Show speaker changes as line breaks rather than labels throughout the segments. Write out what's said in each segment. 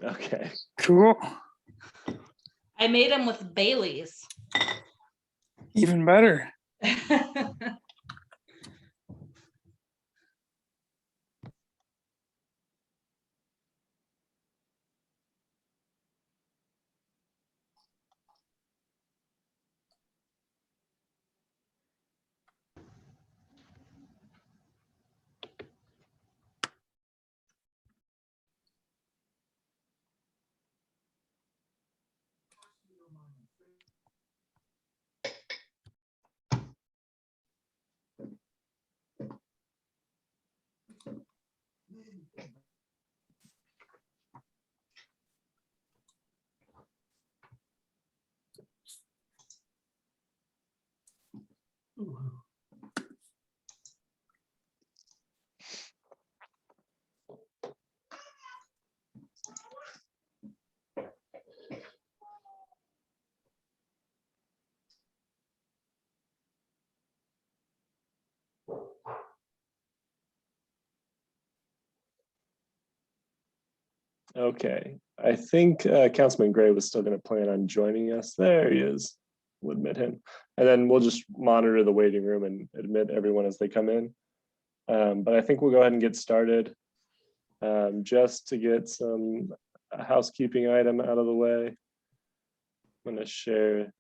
Okay.
Cool.
I made them with Bailey's.
Even better.
Okay. I think Councilman Gray was still going to plan on joining us. There he is. We'll admit him. And then we'll just monitor the waiting room and admit everyone as they come in. But I think we'll go ahead and get started. Just to get some housekeeping item out of the way. I'm going to share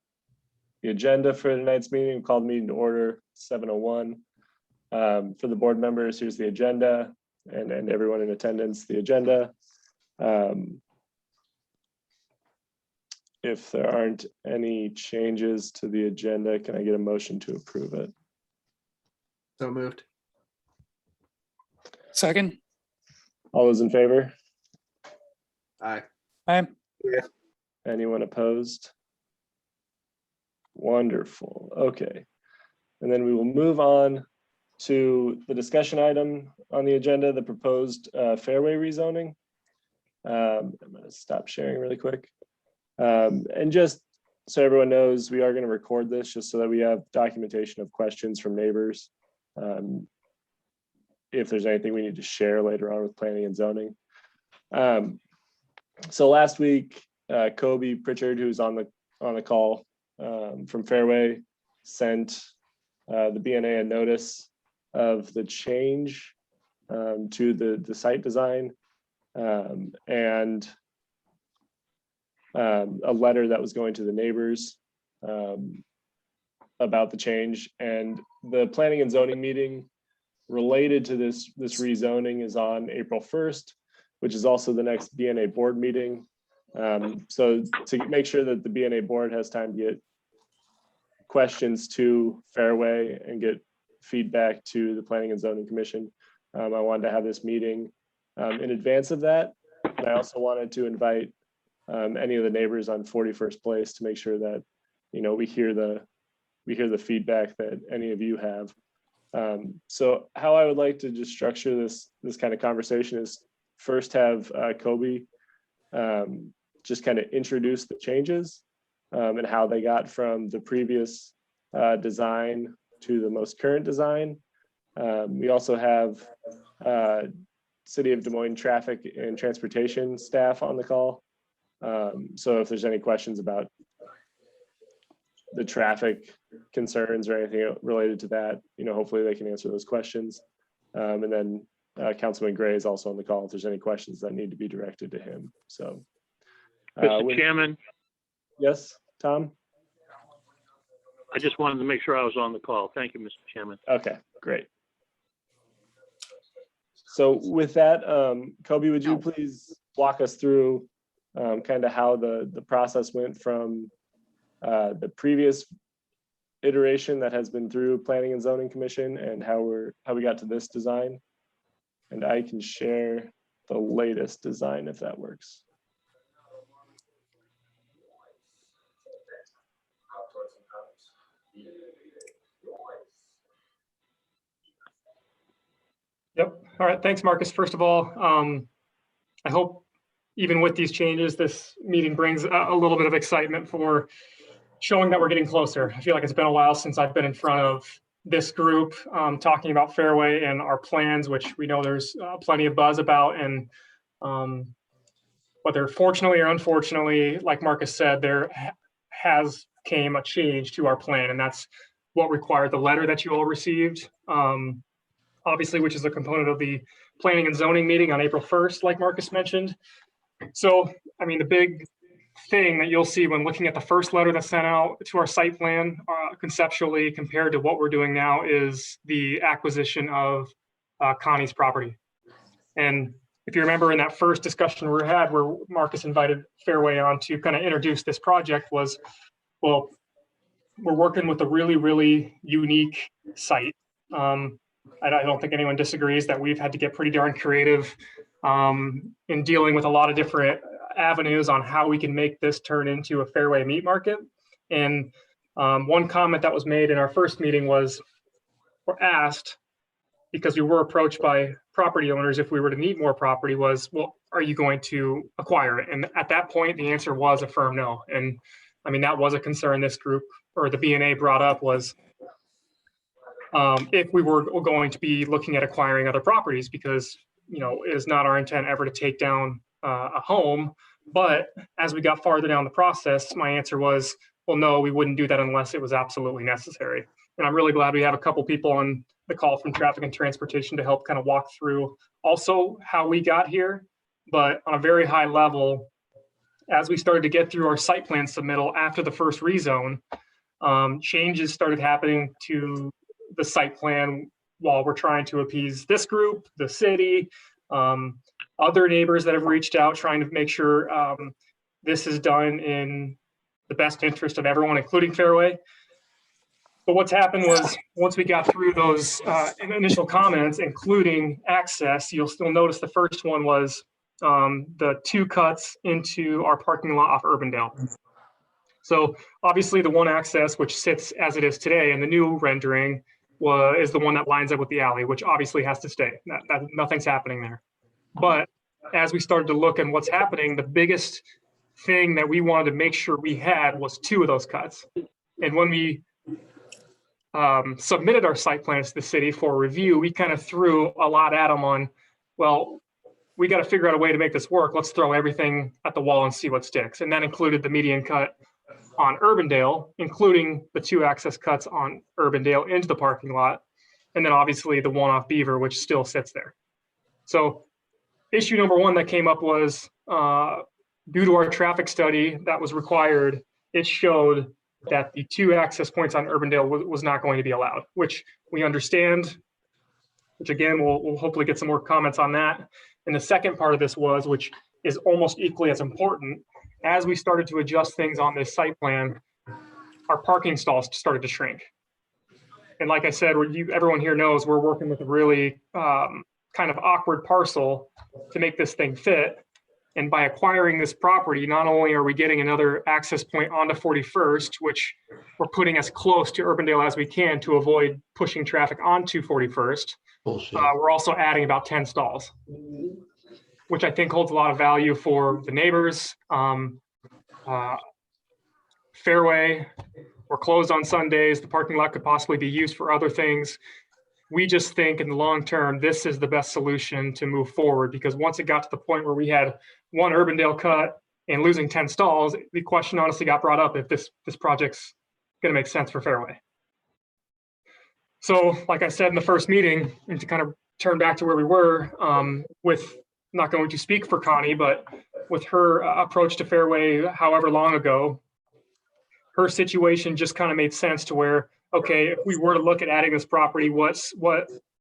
the agenda for tonight's meeting. We called the meeting to order 7:01. For the board members, here's the agenda, and everyone in attendance, the agenda. If there aren't any changes to the agenda, can I get a motion to approve it?
So moved.
Second.
All those in favor?
Aye.
Aye.
Anyone opposed? Wonderful. Okay. And then we will move on to the discussion item on the agenda, the proposed Fareway rezoning. I'm going to stop sharing really quick. And just so everyone knows, we are going to record this just so that we have documentation of questions from neighbors. If there's anything we need to share later on with planning and zoning. So last week, Kobe Pritchard, who's on the call from Fareway, sent the BNA a notice of the change to the site design and a letter that was going to the neighbors about the change. And the planning and zoning meeting related to this rezoning is on April 1st, which is also the next BNA board meeting. So to make sure that the BNA board has time to get questions to Fareway and get feedback to the Planning and Zoning Commission, I wanted to have this meeting in advance of that. And I also wanted to invite any of the neighbors on 41st Place to make sure that, you know, we hear the feedback that any of you have. So how I would like to just structure this kind of conversation is first have Kobe just kind of introduce the changes and how they got from the previous design to the most current design. We also have City of Des Moines traffic and transportation staff on the call. So if there's any questions about the traffic concerns or anything related to that, you know, hopefully they can answer those questions. And then Councilman Gray is also on the call if there's any questions that need to be directed to him. So,
Mr. Chairman,
yes, Tom?
I just wanted to make sure I was on the call. Thank you, Mr. Chairman.
Okay, great. So with that, Kobe, would you please walk us through kind of how the process went from the previous iteration that has been through Planning and Zoning Commission and how we got to this design? And I can share the latest design if that works.
Yep. All right. Thanks, Marcus. First of all, I hope even with these changes, this meeting brings a little bit of excitement for showing that we're getting closer. I feel like it's been a while since I've been in front of this group talking about Fareway and our plans, which we know there's plenty of buzz about. And whether fortunately or unfortunately, like Marcus said, there has came a change to our plan, and that's what required the letter that you all received, obviously, which is a component of the planning and zoning meeting on April 1st, like Marcus mentioned. So, I mean, the big thing that you'll see when looking at the first letter that's sent out to our site plan conceptually compared to what we're doing now is the acquisition of Connie's property. And if you remember in that first discussion we had where Marcus invited Fareway on to kind of introduce this project was, well, we're working with a really, really unique site. I don't think anyone disagrees that we've had to get pretty darn creative in dealing with a lot of different avenues on how we can make this turn into a Fareway meat market. And one comment that was made in our first meeting was, we're asked, because we were approached by property owners if we were to need more property, was, well, are you going to acquire it? And at that point, the answer was a firm no. And I mean, that was a concern this group or the BNA brought up was if we were going to be looking at acquiring other properties, because, you know, it is not our intent ever to take down a home. But as we got farther down the process, my answer was, well, no, we wouldn't do that unless it was absolutely necessary. And I'm really glad we have a couple people on the call from traffic and transportation to help kind of walk through also how we got here. But on a very high level, as we started to get through our site plan submittal after the first rezone, changes started happening to the site plan while we're trying to appease this group, the city, other neighbors that have reached out, trying to make sure this is done in the best interest of everyone, including Fareway. But what's happened was once we got through those initial comments, including access, you'll still notice the first one was the 2 cuts into our parking lot off Urbandale. So obviously the one access, which sits as it is today in the new rendering, is the one that lines up with the alley, which obviously has to stay. Nothing's happening there. But as we started to look at what's happening, the biggest thing that we wanted to make sure we had was 2 of those cuts. And when we submitted our site plans to the city for review, we kind of threw a lot at them on, well, we got to figure out a way to make this work. Let's throw everything at the wall and see what sticks. And that included the median cut on Urbandale, including the 2 access cuts on Urbandale into the parking lot. And then obviously the one off Beaver, which still sits there. So issue number 1 that came up was due to our traffic study that was required, it showed that the 2 access points on Urbandale was not going to be allowed, which we understand, which again, we'll hopefully get some more comments on that. And the second part of this was, which is almost equally as important, as we started to adjust things on this site plan, our parking stalls started to shrink. And like I said, everyone here knows we're working with a really kind of awkward parcel to make this thing fit. And by acquiring this property, not only are we getting another access point onto 41st, which we're putting as close to Urbandale as we can to avoid pushing traffic onto 41st, we're also adding about 10 stalls, which I think holds a lot of value for the neighbors. Fareway, we're closed on Sundays. The parking lot could possibly be used for other things. We just think in the long term, this is the best solution to move forward, because once it got to the point where we had 1 Urbandale cut and losing 10 stalls, the question honestly got brought up if this project's going to make sense for Fareway. So like I said in the first meeting, and to kind of turn back to where we were with, not going to speak for Connie, but with her approach to Fareway however long ago, her situation just kind of made sense to where, okay, if we were to look at adding this property, what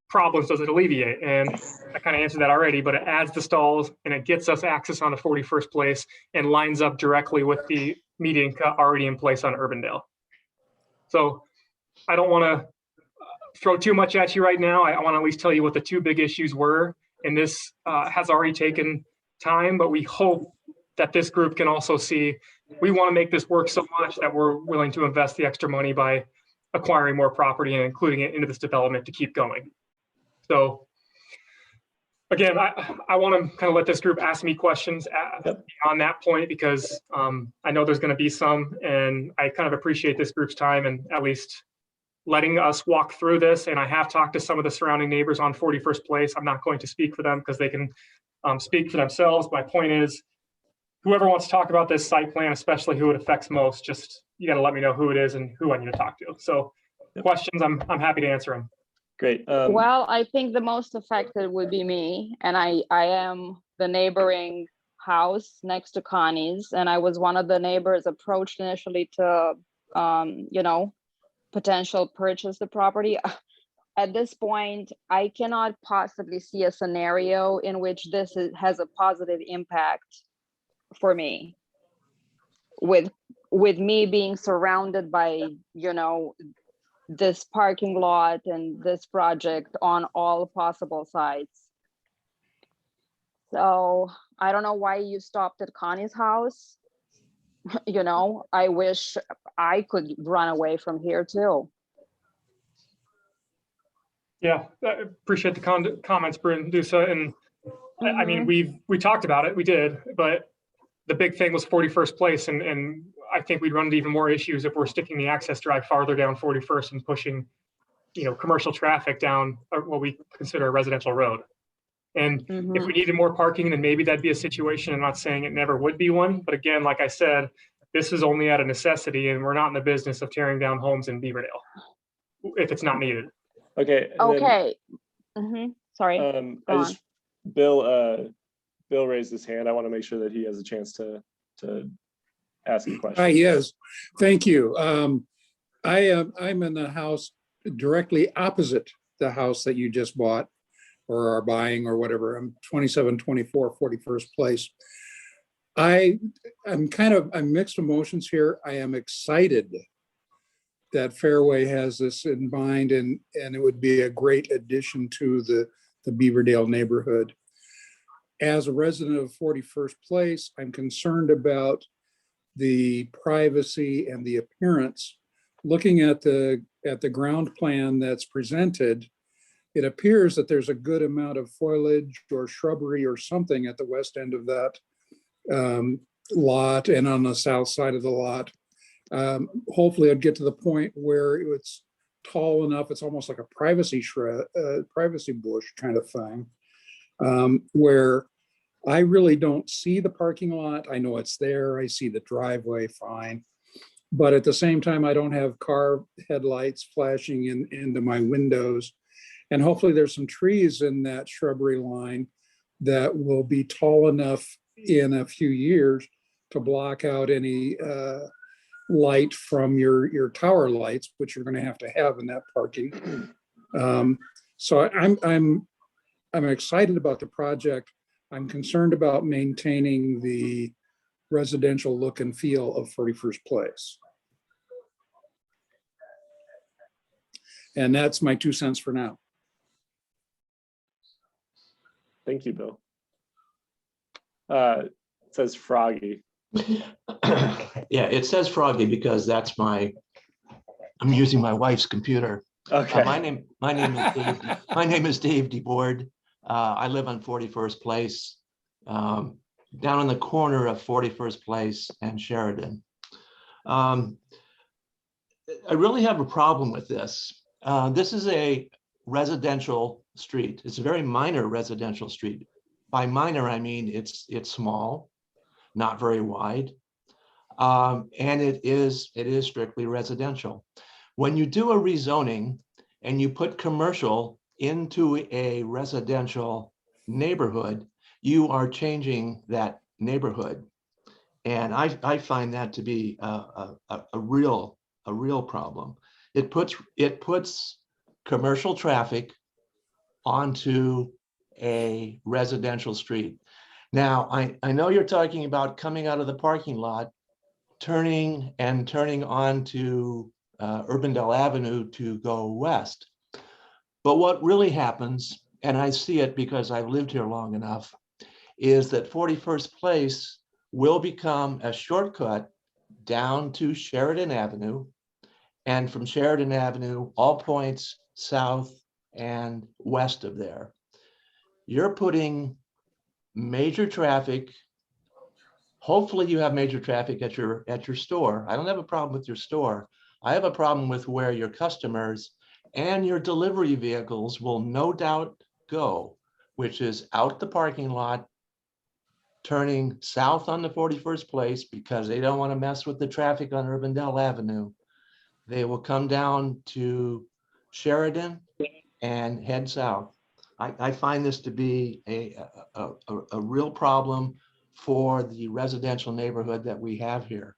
problems does it alleviate? And I kind of answered that already, but it adds the stalls and it gets us access on the 41st place and lines up directly with the median cut already in place on Urbandale. So I don't want to throw too much at you right now. I want to at least tell you what the 2 big issues were. And this has already taken time, but we hope that this group can also see, we want to make this work so much that we're willing to invest the extra money by acquiring more property and including it into this development to keep going. So again, I want to kind of let this group ask me questions on that point, because I know there's going to be some, and I kind of appreciate this group's time and at least letting us walk through this. And I have talked to some of the surrounding neighbors on 41st Place. I'm not going to speak for them because they can speak for themselves. My point is, whoever wants to talk about this site plan, especially who it affects most, just, you got to let me know who it is and who I need to talk to. So
Yep.
questions, I'm happy to answer them.
Great.
Well, I think the most affected would be me, and I am the neighboring house next to Connie's, and I was one of the neighbors approached initially to, potential purchase the property. At this point, I cannot possibly see a scenario in which has a positive impact for me. With me being surrounded by, this parking lot and this project on all possible sites. So I don't know why you stopped at Connie's house. I wish I could run away from here too.
Yeah, I appreciate the comments, Brindusa. And I mean, we talked about it, we did, but the big thing was 41st Place. And I think we'd run into even more issues if we're sticking the access drive farther down 41st and pushing, commercial traffic down what we consider a residential road. And if we needed more parking, then maybe that'd be a situation. I'm not saying it never would be one, but again, like I said, this is only out of necessity, and we're not in the business of tearing down homes in Beaverdale if it's not needed.
Okay.
Okay. Sorry.
Bill raised his hand. I want to make sure that he has a chance to ask a question.
Hi, yes, thank you. I'm in the house directly opposite the house that you just bought or are buying or whatever. I'm 2724 41st Place. I'm mixed emotions here. I am excited that Fareway has this in mind, and it would be a great addition to the Beaverdale neighborhood. As a resident of 41st Place, I'm concerned about the privacy and the appearance. Looking at the ground plan that's presented, it appears that there's a good amount of foliage or shrubbery or something at the west end of that lot and on the south side of the lot. Hopefully I'd get to the point where it's tall enough, it's almost like a privacy bush kind of thing, where I really don't see the parking lot. I know it's there. I see the driveway fine. But at the same time, I don't have car headlights flashing into my windows. And hopefully there's some trees in that shrubbery line that will be tall enough in a few years to block out any light from your tower lights, which you're going to have in that parking. So I'm excited about the project. I'm concerned about maintaining the residential look and feel of 41st Place. And that's my 2 cents for now.
Thank you, Bill. It says Froggy.
Yeah, it says Froggy because I'm using my wife's computer.
Okay.
My name is Dave DeBoard. I live on 41st Place, down on the corner of 41st Place and Sheridan. I really have a problem with this. This is a residential street. It's a very minor residential street. By minor, I mean it's small, not very wide, and it is strictly residential. When you do a rezoning and you put commercial into a residential neighborhood, you are changing that neighborhood, and I find that to be a real problem. It puts commercial traffic onto a residential street. Now, I know you're talking about coming out of the parking lot, turning onto Urbandale Avenue to go west. But what really happens, and I see it because I've lived here long enough, is that 41st Place will become a shortcut down to Sheridan Avenue, and from Sheridan Avenue, all points south and west of there. You're putting major traffic. Hopefully you have major traffic at your store. I don't have a problem with your store. I have a problem with where your customers and your delivery vehicles will no doubt go, which is out the parking lot turning south on the 41st Place because they don't want to mess with the traffic on Urbandale Avenue. They will come down to Sheridan and head south. I find this to be a real problem for the residential neighborhood that we have here.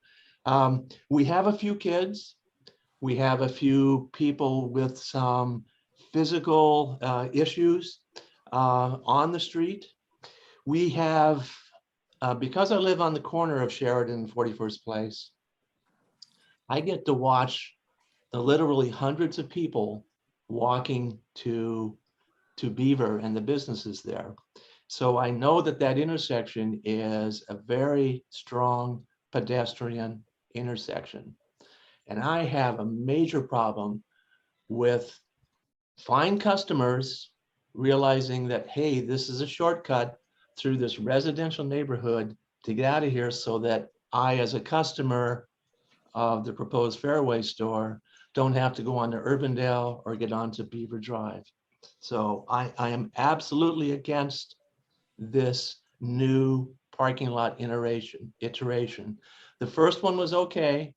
We have a few kids. We have a few people with some physical issues on the street. We have, because I live on the corner of Sheridan and 41st Place, I get to watch the literally hundreds of people walking to Beaver and the businesses there. So I know that that intersection is a very strong pedestrian intersection. And I have a major problem with fine customers realizing that, hey, this is a shortcut through this residential neighborhood to get out of here so that I, as a customer of the proposed Fareway store, don't have to go on to Urbandale or get onto Beaver Drive. So I am absolutely against this new parking lot iteration. The first one was okay.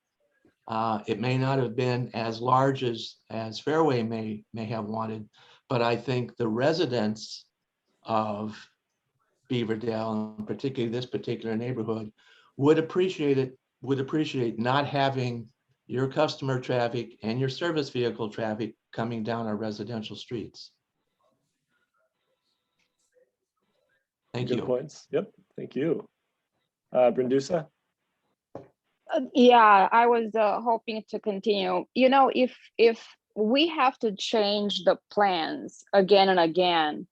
It may not have been as large as Fairway may have wanted, but I think the residents of Beaverdale, and particularly this particular neighborhood, would appreciate not having your customer traffic and your service vehicle traffic coming down our residential streets. Thank
Good
you.
points. Yep, thank you. Brindusa?
Yeah, I was hoping to continue. You know, if we have to change the plans again and again,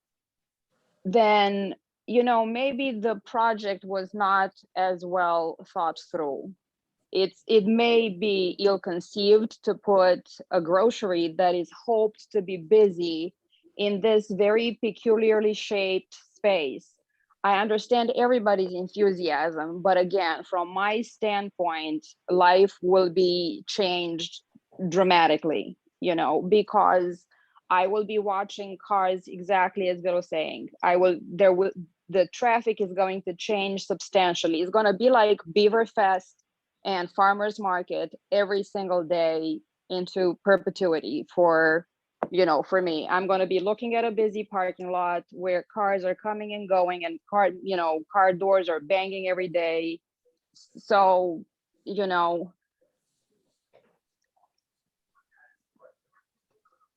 then, you know, maybe the project was not as well thought through. It may be ill-conceived to put a grocery that is hoped to be busy in this very peculiarly shaped space. I understand everybody's enthusiasm, but again, from my standpoint, life will be changed dramatically, you know, because I will be watching cars exactly as Bill was saying. The traffic is going to change substantially. It's going to be like Beaver Fest and Farmers Market every single day into perpetuity for, you know, for me. I'm going to be looking at a busy parking lot where cars are coming and going and car doors are banging every day. So, you know,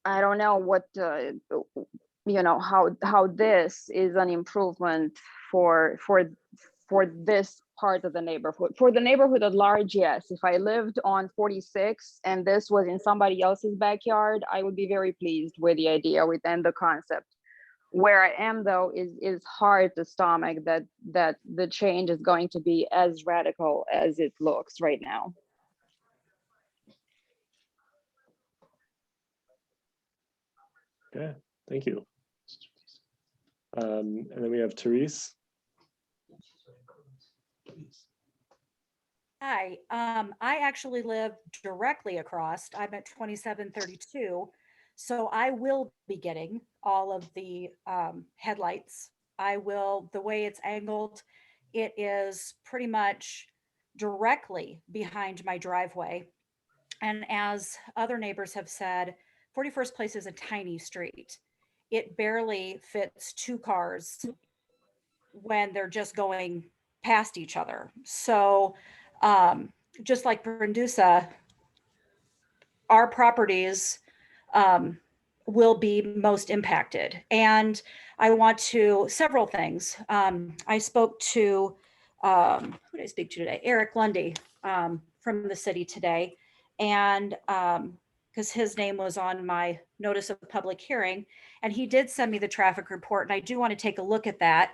I don't know what, you know, how this is an improvement for this part of the neighborhood. For the neighborhood at large, yes. If I lived on 46 and this was in somebody else's backyard, I would be very pleased with the idea within the concept. Where I am though is hard to stomach that the change is going to be as radical as it looks right now.
Okay, thank you. And then we have Therese.
Hi, I actually live directly across. I'm at 2732, so I will be getting all of the headlights. The way it's angled, it is pretty much directly behind my driveway. And as other neighbors have said, 41st Place is a tiny street. It barely fits two cars when they're just going past each other. So just like Brindusa, our properties will be most impacted. And I want several things. I spoke to, who did I speak to today? Eric Lundy from the city today. And because his name was on my notice of public hearing, and he did send me the traffic report. And I do want to take a look at that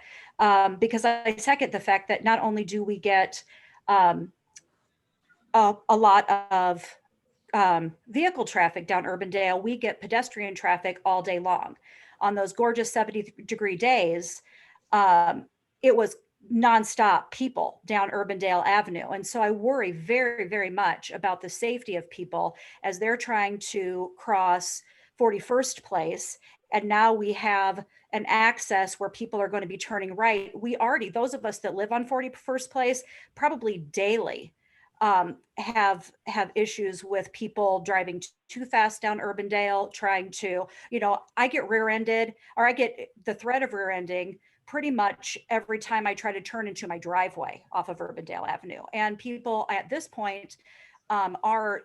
because I second the fact that not only do we get a lot of vehicle traffic down Urbandale, we get pedestrian traffic all day long. On those gorgeous 70-degree days, it was nonstop people down Urbandale Avenue. And so I worry very, very much about the safety of people as they're trying to cross 41st Place and now we have an access where people are going to be turning right. We already, those of us that live on 41st Place, probably daily have issues with people driving too fast down Urbandale, trying to, I get rear-ended, or I get the threat of rear-ending pretty much every time I try to turn into my driveway off of Urbandale Avenue. And people at this point are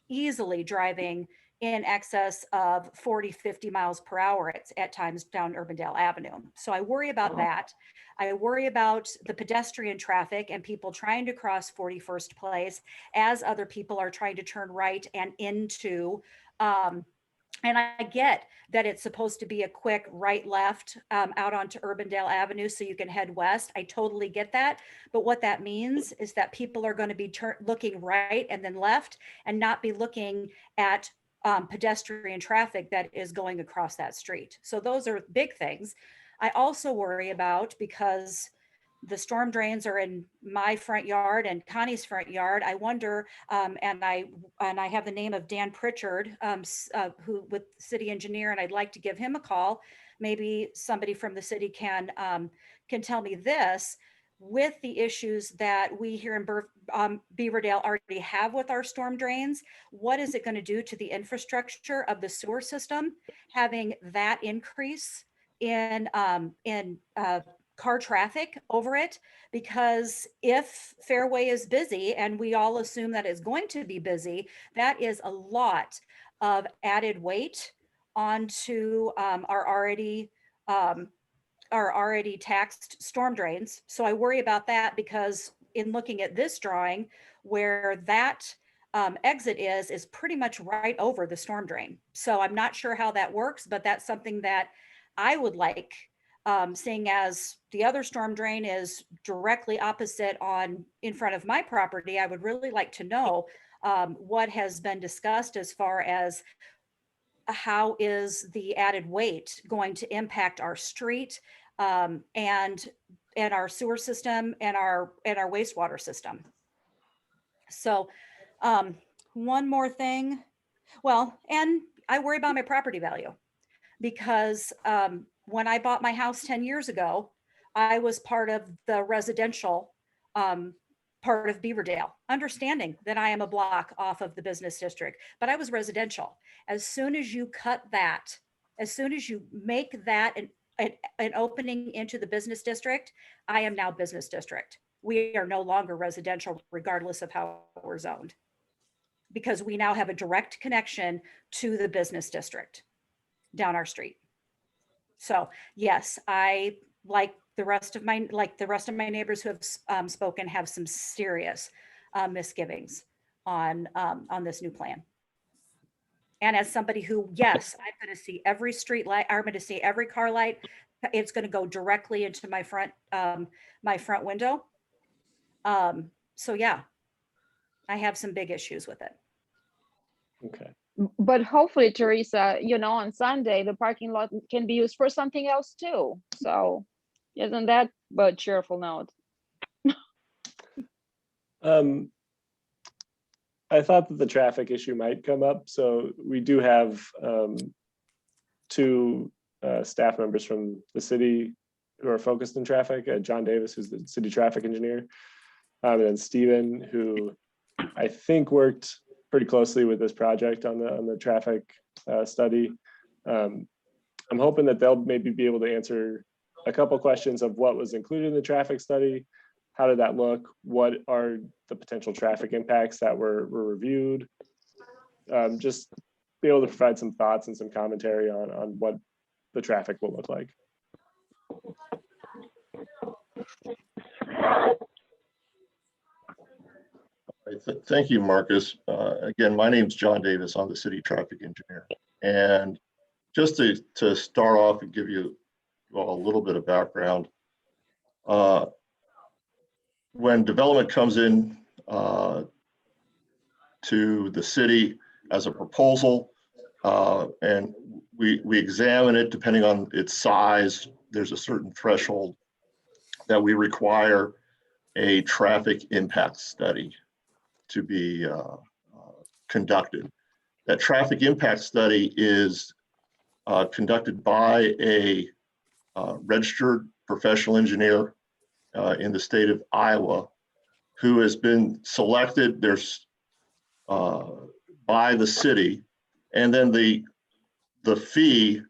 easily driving in excess of 40, 50 miles per hour at times down Urbandale Avenue. So I worry about that. I worry about the pedestrian traffic and people trying to cross 41st Place as other people are trying to turn right and into, and I get that it's supposed to be a quick right left out onto Urbandale Avenue so you can head west. I totally get that. But what that means is that people are going to be looking right and then left and not be looking at pedestrian traffic that is going across that street. So those are big things. I also worry about, because the storm drains are in my front yard and Connie's front yard. I wonder, and I have the name of Dan Pritchard, who with city engineer, and I'd like to give him a call. Maybe somebody from the city can tell me this. With the issues that we here in Beaverdale already have with our storm drains, what is it going to do to the infrastructure of the sewer system, having that increase in car traffic over it? Because if Fairway is busy, and we all assume that it's going to be busy, that is a lot of added weight onto our already taxed storm drains. So I worry about that, because in looking at this drawing, where that exit is pretty much right over the storm drain. So I'm not sure how that works, but that's something that I would like, seeing as the other storm drain is directly opposite in front of my property. I would really like to know what has been discussed as far as how is the added weight going to impact our street and our sewer system and our wastewater system. So one more thing. Well, and I worry about my property value, because when I bought my house 10 years ago, I was part of the residential part of Beaverdale, understanding that I am a block off of the business district, but I was residential. As soon as you cut that, as soon as you make that an opening into the business district, I am now business district. We are no longer residential, regardless of how we're zoned, because we now have a direct connection to the business district down our street. So yes, I, like the rest of my neighbors who have spoken, have some serious misgivings on this new plan. And as somebody who, yes, I'm going to see every street light, I'm going to see every car light. It's going to go directly into my front window. So yeah, I have some big issues with it.
Okay.
But hopefully, Teresa, on Sunday, the parking lot can be used for something else too. So isn't that a cheerful note?
I thought that the traffic issue might come up. So we do have two staff members from the city who are focused in traffic, John Davis, who's the city traffic engineer, and then Stephen, who I think worked pretty closely with this project on the traffic study. I'm hoping that they'll maybe be able to answer a couple questions of what was included in the traffic study. How did that look? What are the potential traffic impacts that were reviewed? Just be able to provide some thoughts and some commentary on what the traffic will look like.
Thank you, Marcus. Again, my name's John Davis. I'm the city traffic engineer. And just to start off and give you a little bit of background, when development comes in to the city as a proposal, and we examine it depending on its size, there's a certain threshold that we require a traffic impact study to be conducted. That traffic impact study is conducted by a registered professional engineer in the state of Iowa, who has been selected by the city, and then the fee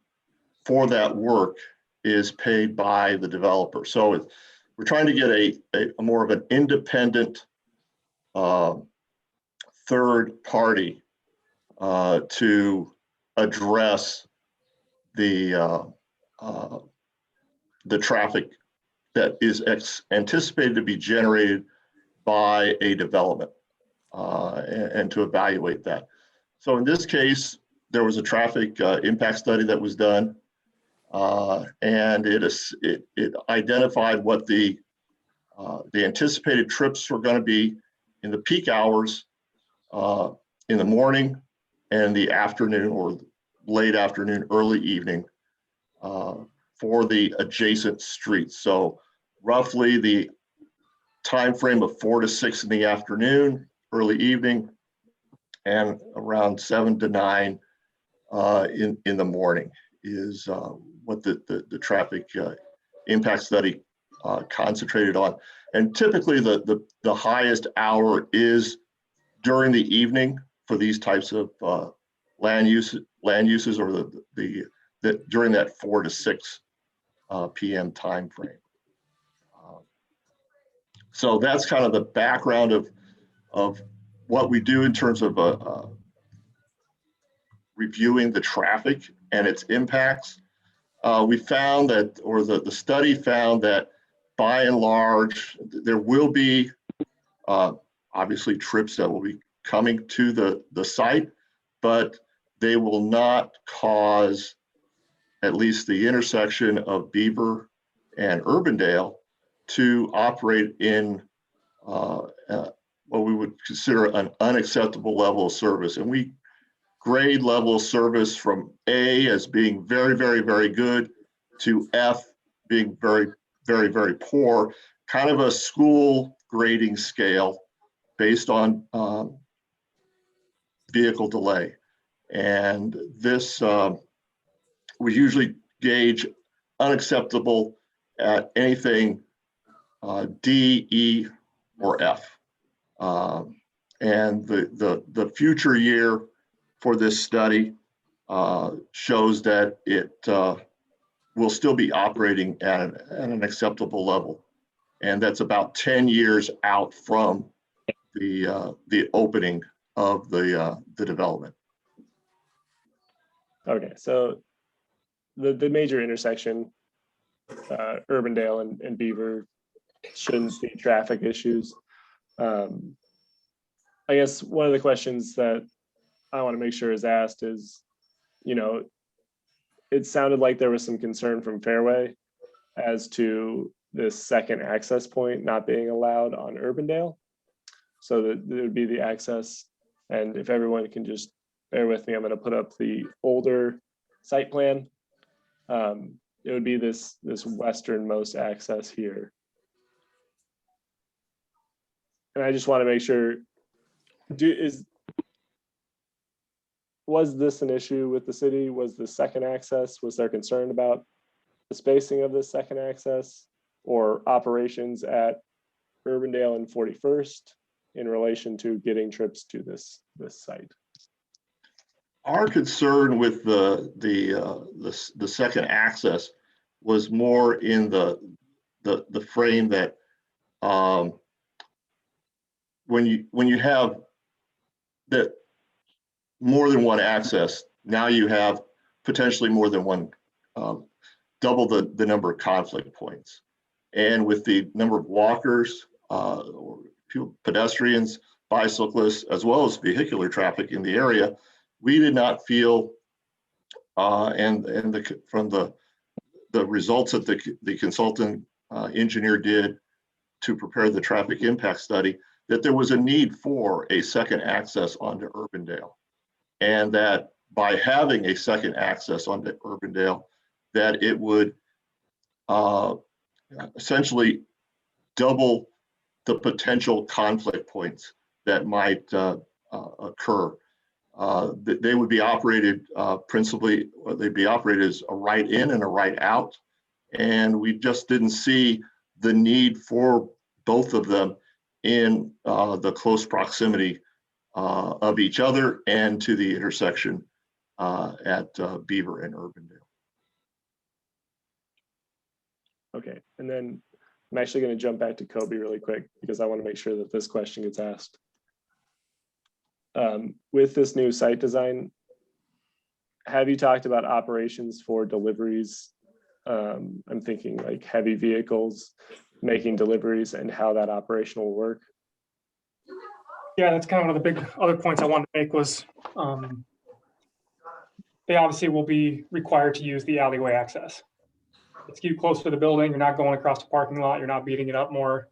for that work is paid by the developer. So we're trying to get a more of an independent third party to address the traffic that is anticipated to be generated by a development and to evaluate that. So in this case, there was a traffic impact study that was done, and it identified what the anticipated trips were going to be in the peak hours in the morning and the afternoon or late afternoon, early evening for the adjacent streets. So roughly the time frame of 4 to 6 in the afternoon, early evening, and around 7 to 9 in the morning is what the traffic impact study concentrated on. And typically the highest hour is during the evening for these types of land uses, or during that 4 to 6 p.m. time frame. So that's kind of the background of what we do in terms of reviewing the traffic and its impacts. We found that, or the study found that by and large, there will be obviously trips that will be coming to the site, but they will not cause at least the intersection of Beaver and Urbandale to operate in what we would consider an unacceptable level of service. And we grade level of service from A as being very, very, very good to F being very, very, very poor, kind of a school grading scale based on vehicle delay. And this, we usually gauge unacceptable at anything D, E, or F. And the future year for this study shows that it will still be operating at an acceptable level. And that's about 10 years out from the opening of the development.
Okay, so the major intersection, Urbandale and Beaver, shouldn't see traffic issues. I guess one of the questions that I want to make sure is asked is, it sounded like there was some concern from Fareway as to this second access point not being allowed on Urbandale. So that there would be the access, and if everyone can just bear with me, I'm going to put up the older site plan. It would be this westernmost access here. And I just want to make sure, was this an issue with the city? Was the second access, was there concern about the spacing of the second access or operations at Urbandale and 41st in relation to getting trips to this site?
Our concern with the second access was more in the frame that when you have that more than one access, now you have potentially more than one, double the number of conflict points. And with the number of walkers, or pedestrians, bicyclists, as well as vehicular traffic in the area, we did not feel, from the results that the consultant engineer did to prepare the traffic impact study, that there was a need for a second access onto Urbandale. And that by having a second access onto Urbandale, that it would essentially double the potential conflict points that might occur. They would be operated principally, or they'd be operated as a right in and a right out. And we just didn't see the need for both of them in the close proximity of each other and to the intersection at Beaver and Urbandale.
Okay, and then I'm actually going to jump back to Kobe really quick because I want to make sure that this question gets asked. With this new site design, have you talked about operations for deliveries? I'm thinking like heavy vehicles making deliveries and how that operation will work.
Yeah, that's kind of one of the big other points I wanted to make was they obviously will be required to use the alleyway access. It's you close to the building, you're not going across the parking lot, you're not beating it up more.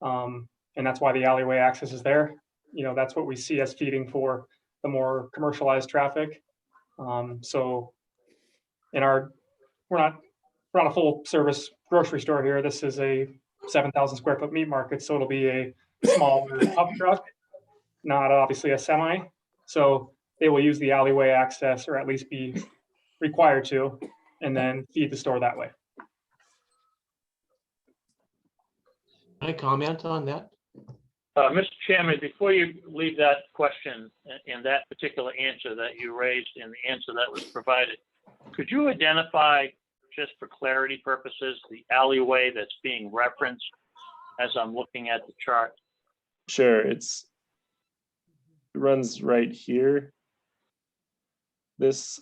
And that's why the alleyway access is there. You know, that's what we see as feeding for the more commercialized traffic. So we're not a full service grocery store here. This is a 7,000 square foot meat market. So it'll be a smaller pickup truck, not obviously a semi. So they will use the alleyway access, or at least be required to, and then feed the store that way.
Can I comment on that?
Mr. Chairman, before you leave that question and that particular answer that you raised and the answer that was provided, could you identify, just for clarity purposes, the alleyway that's being referenced as I'm looking at the chart?
Sure, it runs right here. This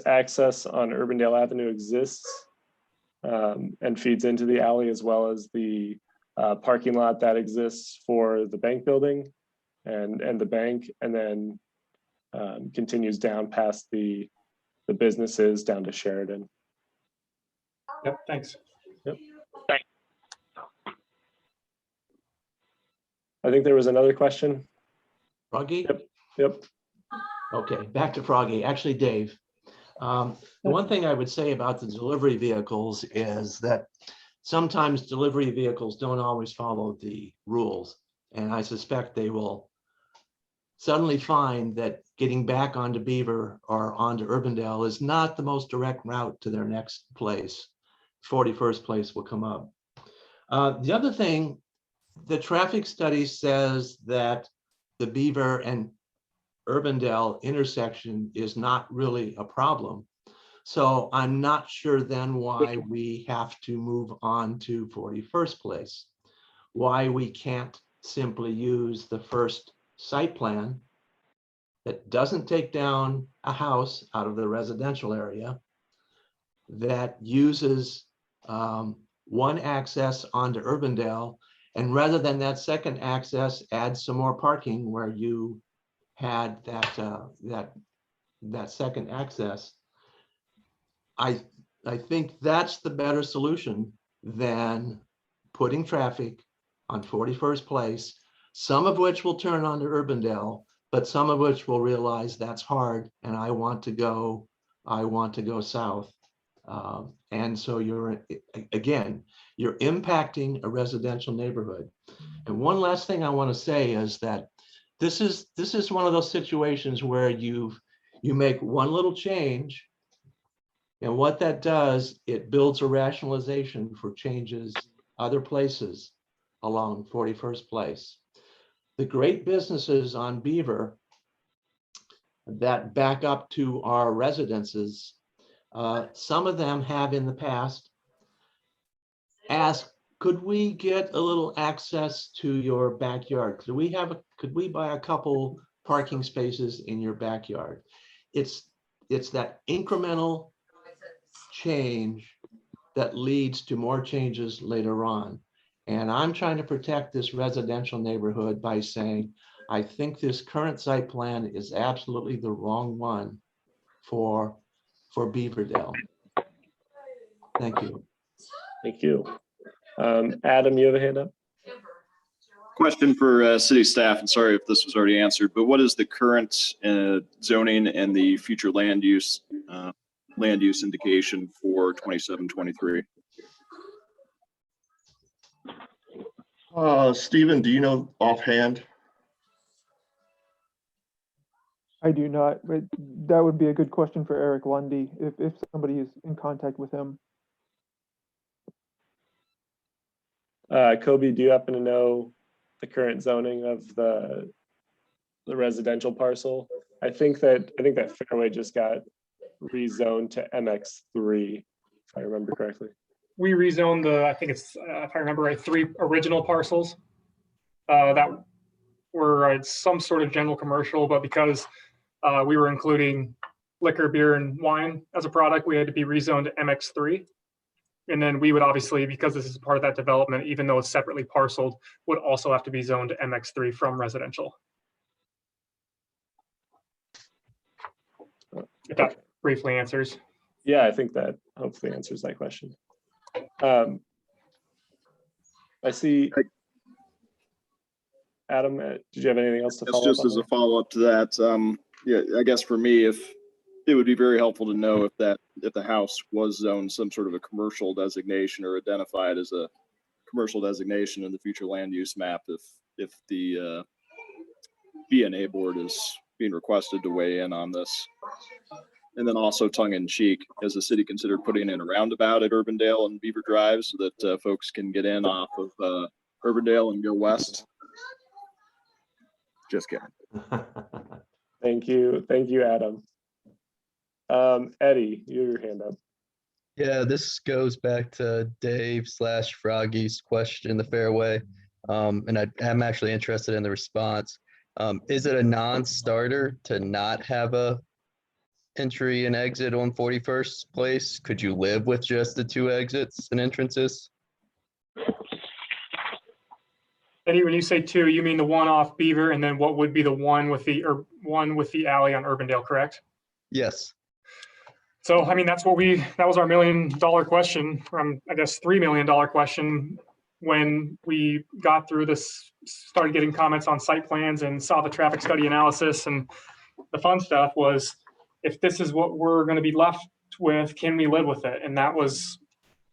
access on Urbandale Avenue exists and feeds into the alley, as well as the parking lot that exists for the bank building and the bank, and then continues down past the businesses down to Sheridan.
Yep, thanks.
Yep.
Thanks.
I think there was another question.
Froggy?
Yep.
Okay, back to Froggy. Actually, Dave. The one thing I would say about the delivery vehicles is that sometimes delivery vehicles don't always follow the rules. And I suspect they will suddenly find that getting back onto Beaver or onto Urbandale is not the most direct route to their next place. 41st place will come up. The other thing, the traffic study says that the Beaver and Urbandale intersection is not really a problem. So I'm not sure then why we have to move on to 41st place. Why we can't simply use the first site plan that doesn't take down a house out of the residential area, that uses one access onto Urbandale, and rather than that second access, add some more parking where you had that second access. I think that's the better solution than putting traffic on 41st place, some of which will turn onto Urbandale, but some of which will realize that's hard and I want to go south. And so you're impacting a residential neighborhood. And one last thing I want to say is that this is one of those situations where you make one little change, and what that does, it builds a rationalization for changes other places along 41st place. The great businesses on Beaver that back up to our residences, some of them have in the past asked, could we get a little access to your backyard? Could we buy a couple parking spaces in your backyard? It's that incremental change that leads to more changes later on. And I'm trying to protect this residential neighborhood by saying, I think this current site plan is absolutely the wrong one for Beaverdale. Thank you.
Thank you. Adam, you have a hand up?
Question for city staff, and sorry if this was already answered, but what is the current zoning and the future land use indication for 27-23?
Stephen, do you know offhand?
I do not, but that would be a good question for Eric Lundy if somebody is in contact with him.
Kobe, do you happen to know the current zoning of the residential parcel? I think that Fairway just got rezoned to MX3, if I remember correctly.
We rezoned I think it's, if I remember right, 3 original parcels that were some sort of general commercial, but because we were including liquor, beer, and wine as a product, we had to be rezoned to MX3. And then we would obviously, because this is part of that development, even though it's separately parceled, would also have to be zoned to MX3 from residential. If that briefly answers.
Yeah, I think that hopefully answers that question. I see. Adam, did you have anything else to follow up on?
Just as a follow-up to that, yeah, I guess for me, if it would be very helpful to know if the house was zoned some sort of a commercial designation or identified as a commercial designation in the future land use map, if the BNA board is being requested to weigh in on this. And then also tongue in cheek, has the city considered putting in a roundabout at Urbandale and Beaver Drive so that folks can get in off of Urbandale and go west? Just kidding.
Thank you, Adam. Eddie, your hand up.
Yeah, this goes back to Dave/Froggy's question, the fairway. And I'm actually interested in the response. Is it a non-starter to not have a entry and exit on 41st Place? Could you live with just the 2 exits and entrances?
Eddie, when you say 2, you mean the one off Beaver, and then what would be the one with the alley on Urbandale, correct?
Yes.
So, I mean, that was our $1 million question, I guess $3 million question, when we got through this, started getting comments on site plans and saw the traffic study analysis. And the fun stuff was, if this is what we're going to be left with, can we live with it? And that was,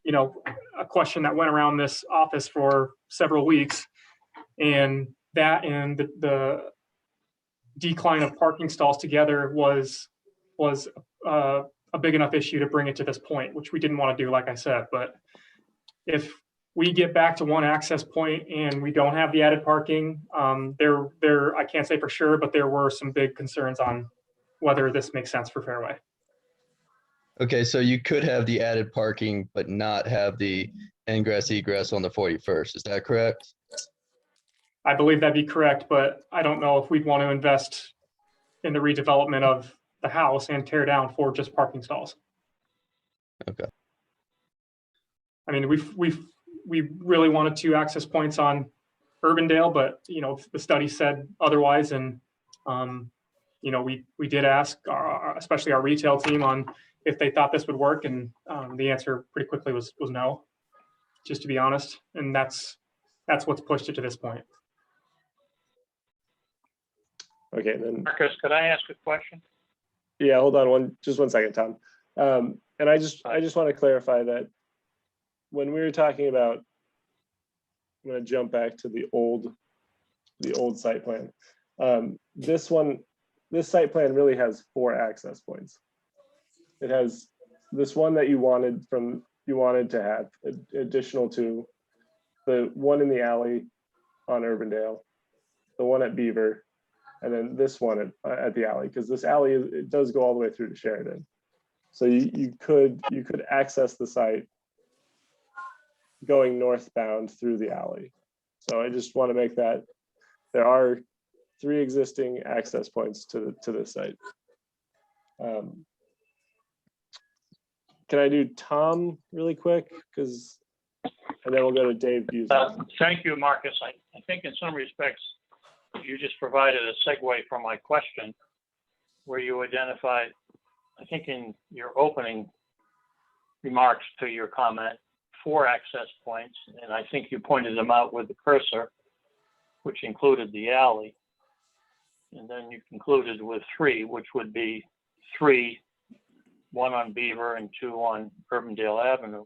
a question that went around this office for several weeks. And that and the decline of parking stalls together was a big enough issue to bring it to this point, which we didn't want to do, like I said. But if we get back to one access point and we don't have the added parking, I can't say for sure, but there were some big concerns on whether this makes sense for Fairway.
Okay, so you could have the added parking, but not have the ingress egress on the 41st. Is that correct?
I believe that'd be correct, but I don't know if we'd want to invest in the redevelopment of the house and tear down for just parking stalls.
Okay. I
mean, we really wanted 2 access points on Urbandale, but the study said otherwise, and we did ask especially our retail team on if they thought this would work, and the answer pretty quickly was no, just to be honest, and that's what's pushed it to this point.
Okay, then
Marcus, could I ask a question?
Yeah, hold on just one second, Tom. And I just want to clarify that when we were talking about, I'm going to jump back to the old site plan. This site plan really has 4 access points. It has this one that you wanted to have additional to the one in the alley on Urbandale, the one at Beaver, and then this one at the alley, because this alley, it does go all the way through to Sheridan. So you could access the site going northbound through the alley. So I just want to make that there are 3 existing access points to this site. Can I do Tom really quick? And then we'll go to Dave Buzan.
Thank you, Marcus. I think in some respects, you just provided a segue from my question, where you identified, I think in your opening remarks to your comment, 4 access points, and I think you pointed them out with the cursor, which included the alley. And then you concluded with 3, which would be 3, 1 on Beaver and 2 on Urbandale Avenue.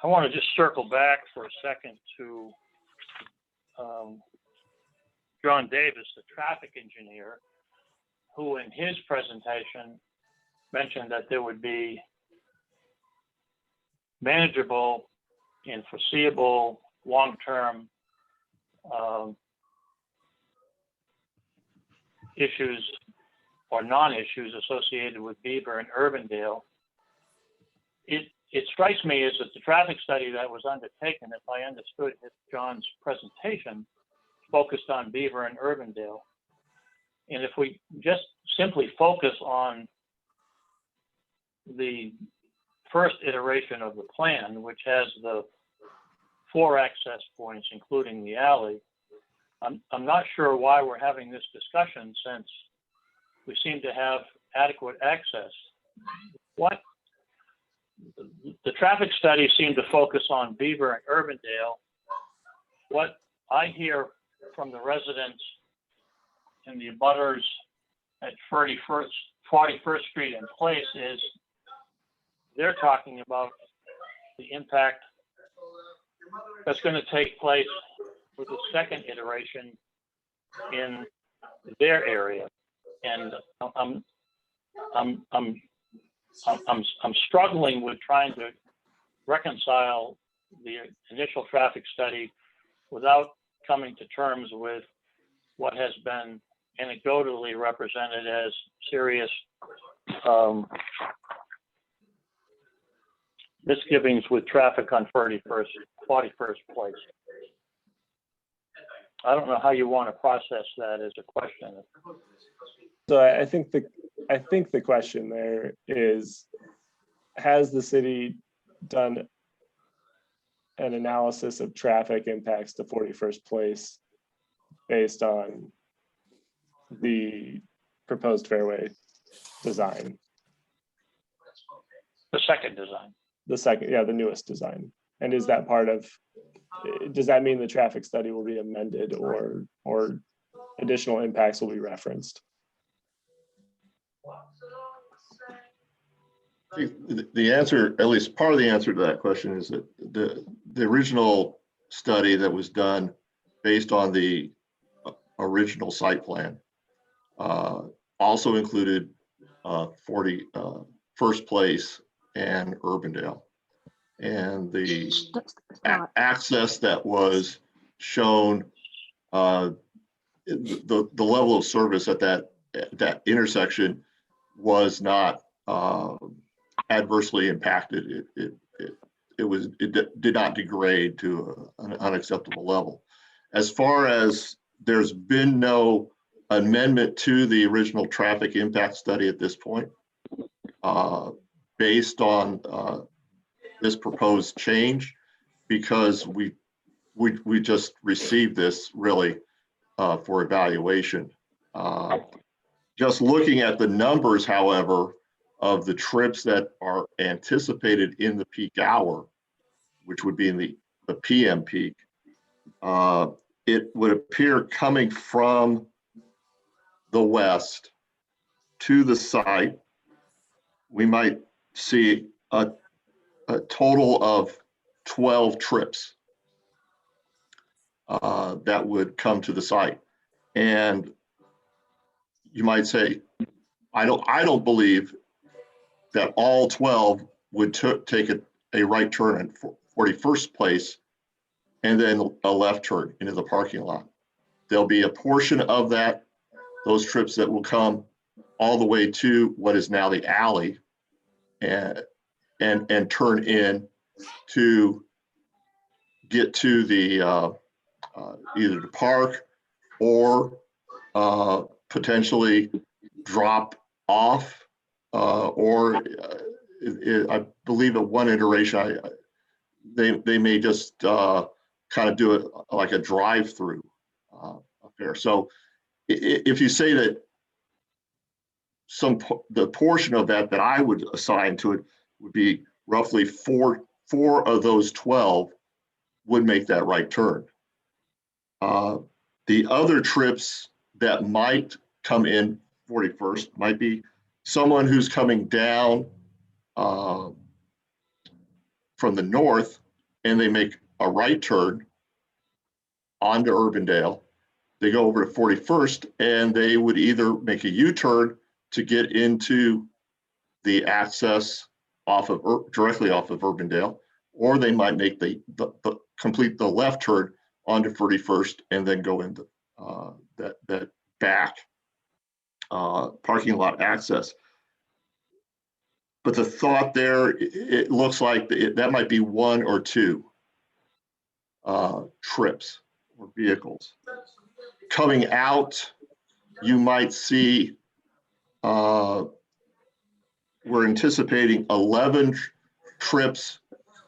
I want to just circle back for a second to John Davis, the traffic engineer, who in his presentation mentioned that there would be manageable and foreseeable long-term issues or non-issues associated with Beaver and Urbandale. It strikes me as that the traffic study that was undertaken, if I understood John's presentation, focused on Beaver and Urbandale. And if we just simply focus on the first iteration of the plan, which has the 4 access points, including the alley, I'm not sure why we're having this discussion since we seem to have adequate access. The traffic study seemed to focus on Beaver and Urbandale. What I hear from the residents and the abutters at 41st Street and Place is they're talking about the impact that's going to take place with the second iteration in their area. And I'm struggling with trying to reconcile the initial traffic study without coming to terms with what has been anecdotally represented as serious misgivings with traffic on 41st Place. I don't know how you want to process that as a question.
So I think the question there is, has the city done an analysis of traffic impacts to 41st Place based on the proposed fairway design?
The second design.
The second, yeah, the newest design. And is that part of, does that mean the traffic study will be amended or additional impacts will be referenced?
The answer, at least part of the answer to that question, is that the original study that was done based on the original site plan also included 41st Place and Urbandale. And the access that was shown, the level of service at that intersection was not adversely impacted. It did not degrade to an unacceptable level. As far as there's been no amendment to the original traffic impact study at this point, based on this proposed change, because we just received this really for evaluation. Just looking at the numbers, however, of the trips that are anticipated in the peak hour, which would be in the PM peak, it would appear coming from the west to the site, we might see a total of 12 trips that would come to the site. And you might say, I don't believe that all 12 would take a right turn at 41st Place and then a left turn into the parking lot. There'll be a portion of those trips that will come all the way to what is now the alley and turn in to get to the either the park or potentially drop off or I believe at one iteration they may just kind of do it like a drive-through affair. So if you say that the portion of that I would assign to it would be roughly four of those 12 would make that right turn. The other trips that might come in 41st might be someone who's coming down from the north and they make a right turn onto Urbandale they go over to 41st and they would either make a U-turn to get into the access off of directly off of Urbandale, or they might make the complete the left turn onto 41st and then go into that back parking lot access. But the thought there, it looks like that might be one or two trips or vehicles. Coming out, you might see, we're anticipating 11 trips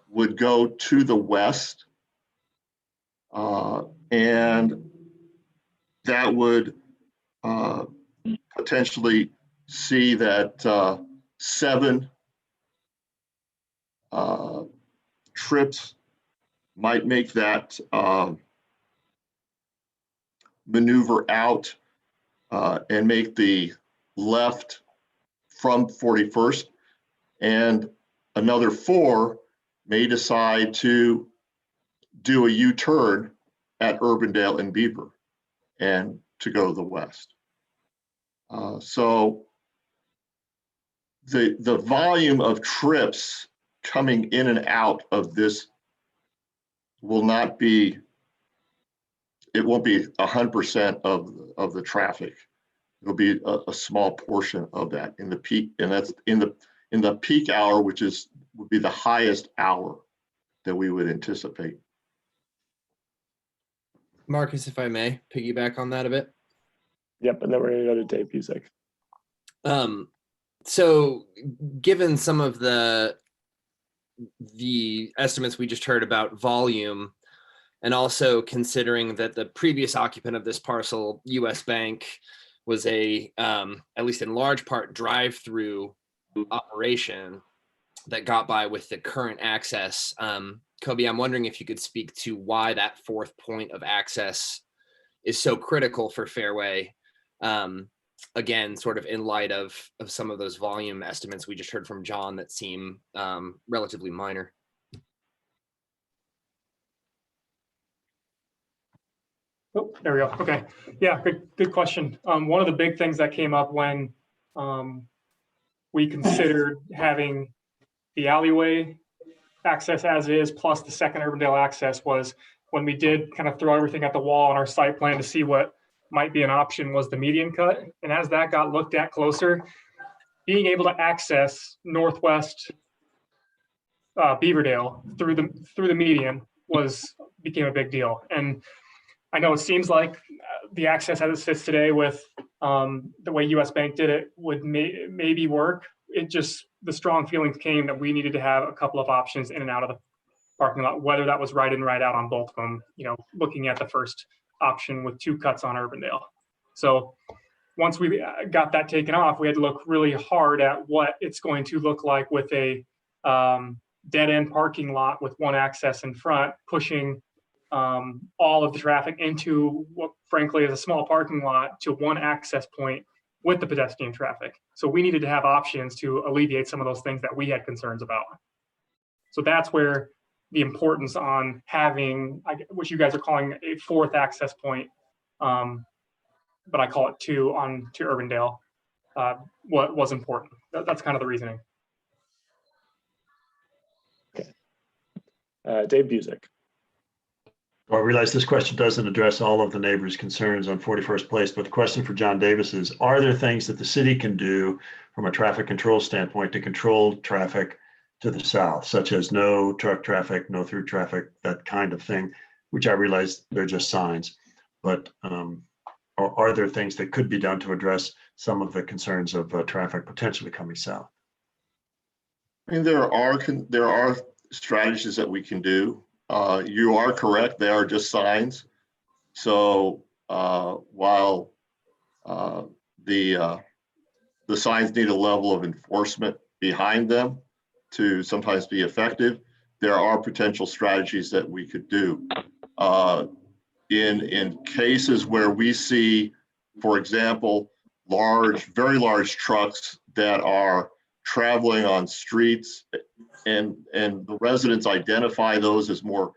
would go to the west. And that would potentially see that 7 trips might make that maneuver out and make the left from 41st, and another 4 may decide to do a U-turn at Urbandale and Beaver and to go to the west. So the volume of trips coming in and out of this will not be, it won't be 100% of the traffic. It'll be a small portion of that in the peak, and that's in the peak hour, which would be the highest hour that we would anticipate.
Marcus, if I may piggyback on that a bit.
Yep, and then we're gonna go to Dave Busick.
So given some of the estimates we just heard about volume, and also considering that the previous occupant of this parcel, US Bank, was a, at least in large part, drive-through operation that got by with the current access. Kobe, I'm wondering if you could speak to why that 4th point of access is so critical for Fairway. Again, sort of in light of some of those volume estimates we just heard from John that seem relatively minor.
Oh, there we go. Okay. Yeah, good question. One of the big things that came up when we considered having the alleyway access as is, plus the second Urbandale access, was when we did kind of throw everything at the wall on our site plan to see what might be an option, was the median cut. And as that got looked at closer, being able to access northwest Beaverdale through the median became a big deal. And I know it seems like the access as it sits today with the way US Bank did it would maybe work. It just, the strong feelings came that we needed to have a couple of options in and out of the parking lot, whether that was right in, right out on both of them, looking at the first option with 2 cuts on Urbandale. So once we got that taken off, we had to look really hard at what it's going to look like with a dead end parking lot with 1 access in front, pushing all of the traffic into what frankly is a small parking lot to 1 access point with the pedestrian traffic. So we needed to have options to alleviate some of those things that we had concerns about. So that's where the importance on having, what you guys are calling a 4th access point, but I call it 2 to Urbandale, what was important. That's kind of the reasoning.
Okay. Dave Busick.
Well, I realize this question doesn't address all of the neighbors' concerns on 41st Place, but the question for John Davis is, are there things that the city can do from a traffic control standpoint to control traffic to the south, such as no truck traffic, no through traffic, that kind of thing, which I realize they're just signs, but are there things that could be done to address some of the concerns of traffic potentially coming south?
I mean, there are strategies that we can do. You are correct; they are just signs. So while the signs need a level of enforcement behind them to sometimes be effective, there are potential strategies that we could do. In cases where we see, for example, very large trucks that are traveling on streets, and the residents identify those as more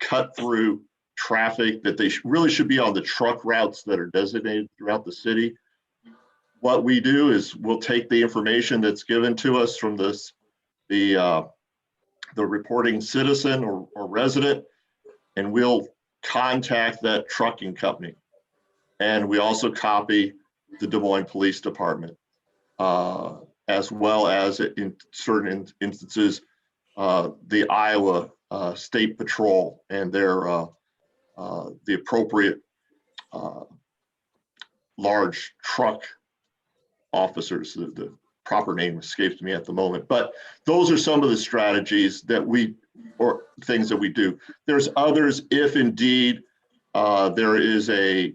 cut through traffic, that they really should be on the truck routes that are designated throughout the city. What we do is we'll take the information that's given to us from the reporting citizen or resident, and we'll contact that trucking company. And we also copy the Des Moines Police Department, as well as in certain instances, the Iowa State Patrol and their the appropriate large truck officers. The proper name escapes me at the moment, but those are some of the strategies that or things that we do. There's others if indeed there is a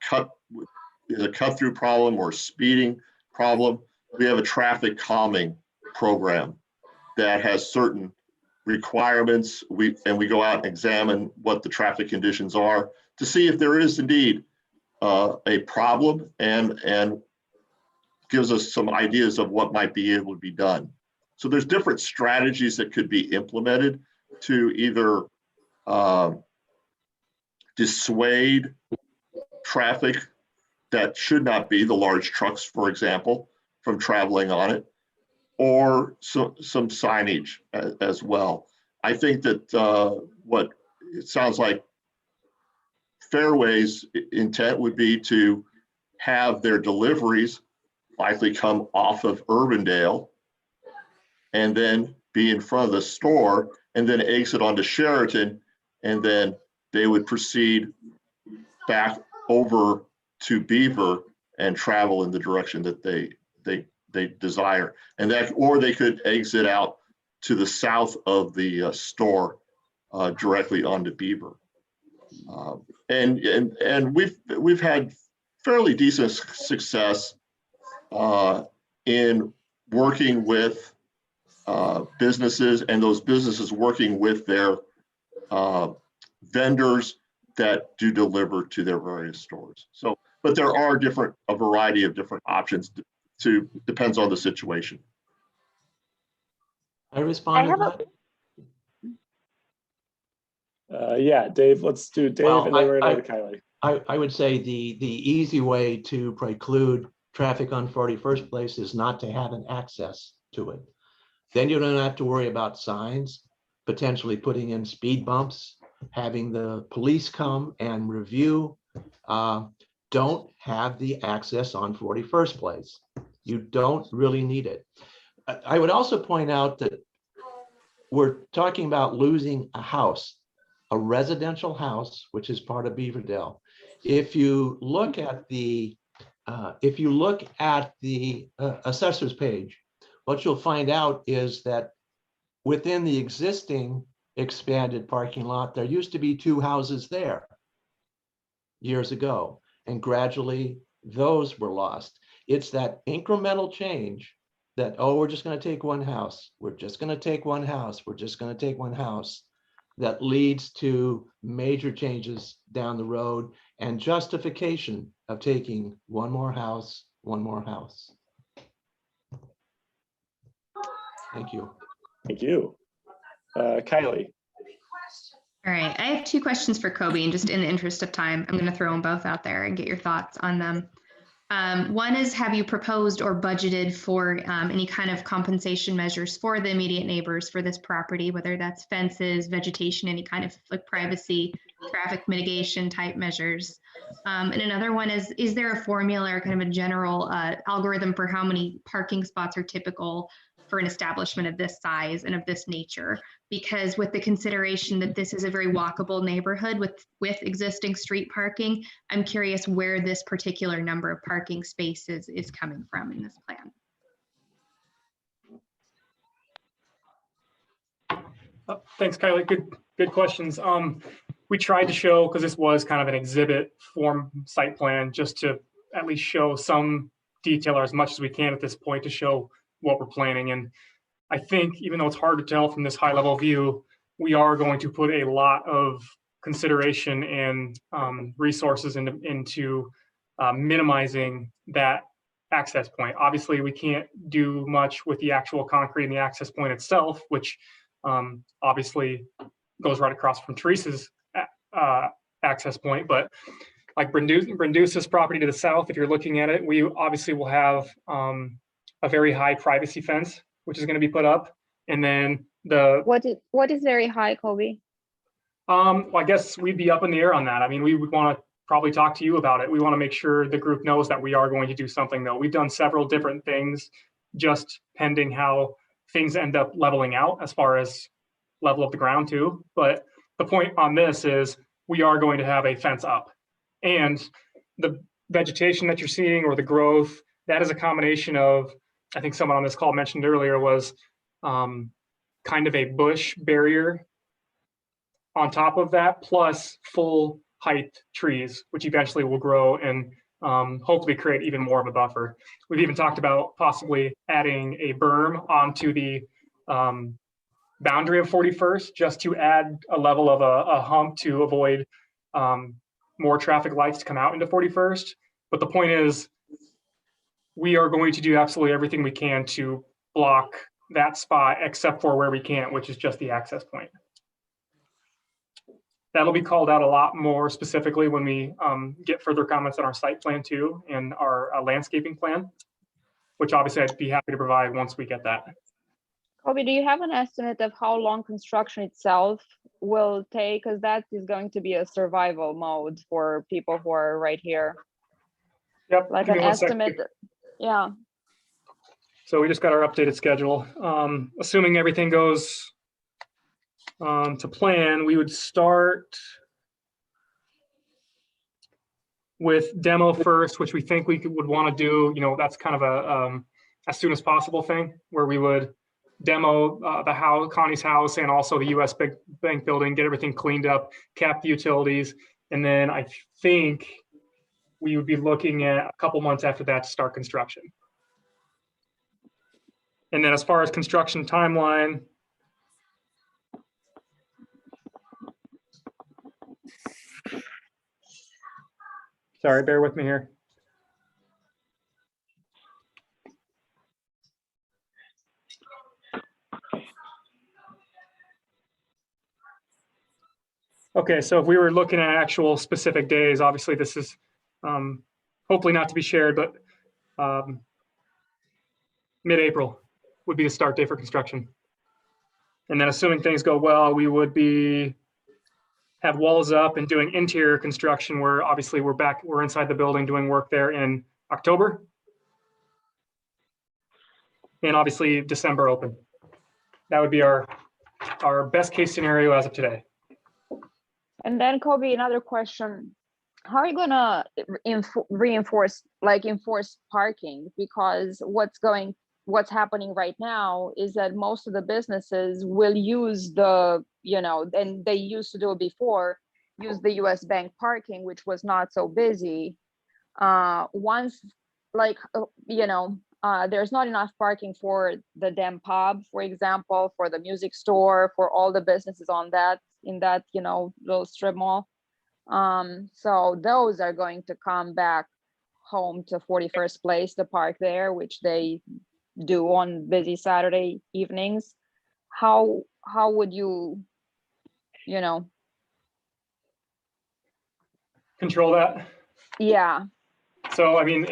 cut-through problem or speeding problem. We have a traffic calming program that has certain requirements. We go out and examine what the traffic conditions are to see if there is indeed a problem, and gives us some ideas of what might be able to be done. So there's different strategies that could be implemented to either dissuade traffic that should not be, the large trucks, for example, from traveling on it, or some signage as well. I think that what it sounds like Fareway's intent would be to have their deliveries likely come off of Urbandale and then be in front of the store and then exit onto Sheraton, and then they would proceed back over to Beaver and travel in the direction that they desire. And that, or they could exit out to the south of the store directly onto Beaver. And we've had fairly decent success in working with businesses, and those businesses working with their vendors that do deliver to their various stores. So, but there are a variety of different options depends on the situation.
I respond to that.
Yeah, Dave, let's do Dave,
Well,
and then we're going to Kylie.
I would say the easy way to preclude traffic on 41st Place is not to have an access to it. Then you don't have to worry about signs, potentially putting in speed bumps, having the police come and review. Don't have the access on 41st Place. You don't really need it. I would also point out that we're talking about losing a house, a residential house, which is part of Beaverdale. If you look at the assessor's page, what you'll find out is that within the existing expanded parking lot, there used to be 2 houses there years ago, and gradually those were lost. It's that incremental change that, oh, we're just going to take one house. We're just going to take one house. We're just going to take one house, that leads to major changes down the road and justification of taking one more house, one more house. Thank you.
Thank you. Kylie.
All right, I have 2 questions for Kobe, and just in the interest of time, I'm going to throw them both out there and get your thoughts on them. One is, have you proposed or budgeted for any kind of compensation measures for the immediate neighbors for this property, whether that's fences, vegetation, any kind of like privacy, traffic mitigation type measures? And another one is there a formula or kind of a general algorithm for how many parking spots are typical for an establishment of this size and of this nature? Because with the consideration that this is a very walkable neighborhood with existing street parking, I'm curious where this particular number of parking spaces is coming from in this plan.
Thanks, Kylie. Good questions. We tried to show, because this was kind of an exhibit form site plan, just to at least show some detail, or as much as we can at this point, to show what we're planning. And I think, even though it's hard to tell from this high level view, we are going to put a lot of consideration and resources into minimizing that access point. Obviously, we can't do much with the actual concrete and the access point itself, which obviously goes right across from Teresa's access point, but like Brandusa's property to the south, if you're looking at it, we obviously will have a very high privacy fence, which is going to be put up. And then
what is very high, Kobe?
Well, I guess we'd be up in the air on that. I mean, we would want to probably talk to you about it. We want to make sure the group knows that we are going to do something, though. We've done several different things, just pending how things end up leveling out as far as level of the ground too. But the point on this is we are going to have a fence up, and the vegetation that you're seeing or the growth, that is a combination of, I think someone on this call mentioned earlier, was kind of a bush barrier on top of that, plus full height trees, which eventually will grow and hopefully create even more of a buffer. We've even talked about possibly adding a berm onto the boundary of 41st, just to add a level of a hump to avoid more traffic lights to come out into 41st. But the point is, we are going to do absolutely everything we can to block that spot, except for where we can't, which is just the access point. That'll be called out a lot more specifically when we get further comments on our site plan too, and our landscaping plan, which obviously I'd be happy to provide once we get that.
Kobe, do you have an estimate of how long construction itself will take? Because that is going to be a survival mode for people who are right here.
Yep.
Like an estimate. Yeah.
So we just got our updated schedule. Assuming everything goes to plan, we would start with demo first, which we think we would want to do. You know, that's kind of a as soon as possible thing, where we would demo the house, Connie's house, and also the U.S. Bank building, get everything cleaned up, cap the utilities, and then I think we would be looking at a couple months after that to start construction. And then as far as construction timeline, sorry, bear with me here. Okay, so if we were looking at actual specific days, obviously this is hopefully not to be shared, but mid-April would be the start date for construction. And then assuming things go well, we would have walls up and doing interior construction, where obviously we're inside the building doing work there in October. And obviously December open. That would be our best case scenario as of today.
And then Kobe, another question. How are you gonna enforce parking? Because what's happening right now is that most of the businesses will use the, and they used to do it before, use the US Bank parking, which was not so busy. Once, there's not enough parking for the Dem Pub, for example, for the music store, for all the businesses in that little strip mall. So those are going to come back home to 41st Place to park there, which they do on busy Saturday evenings. How would you
control that?
Yeah.
So I mean,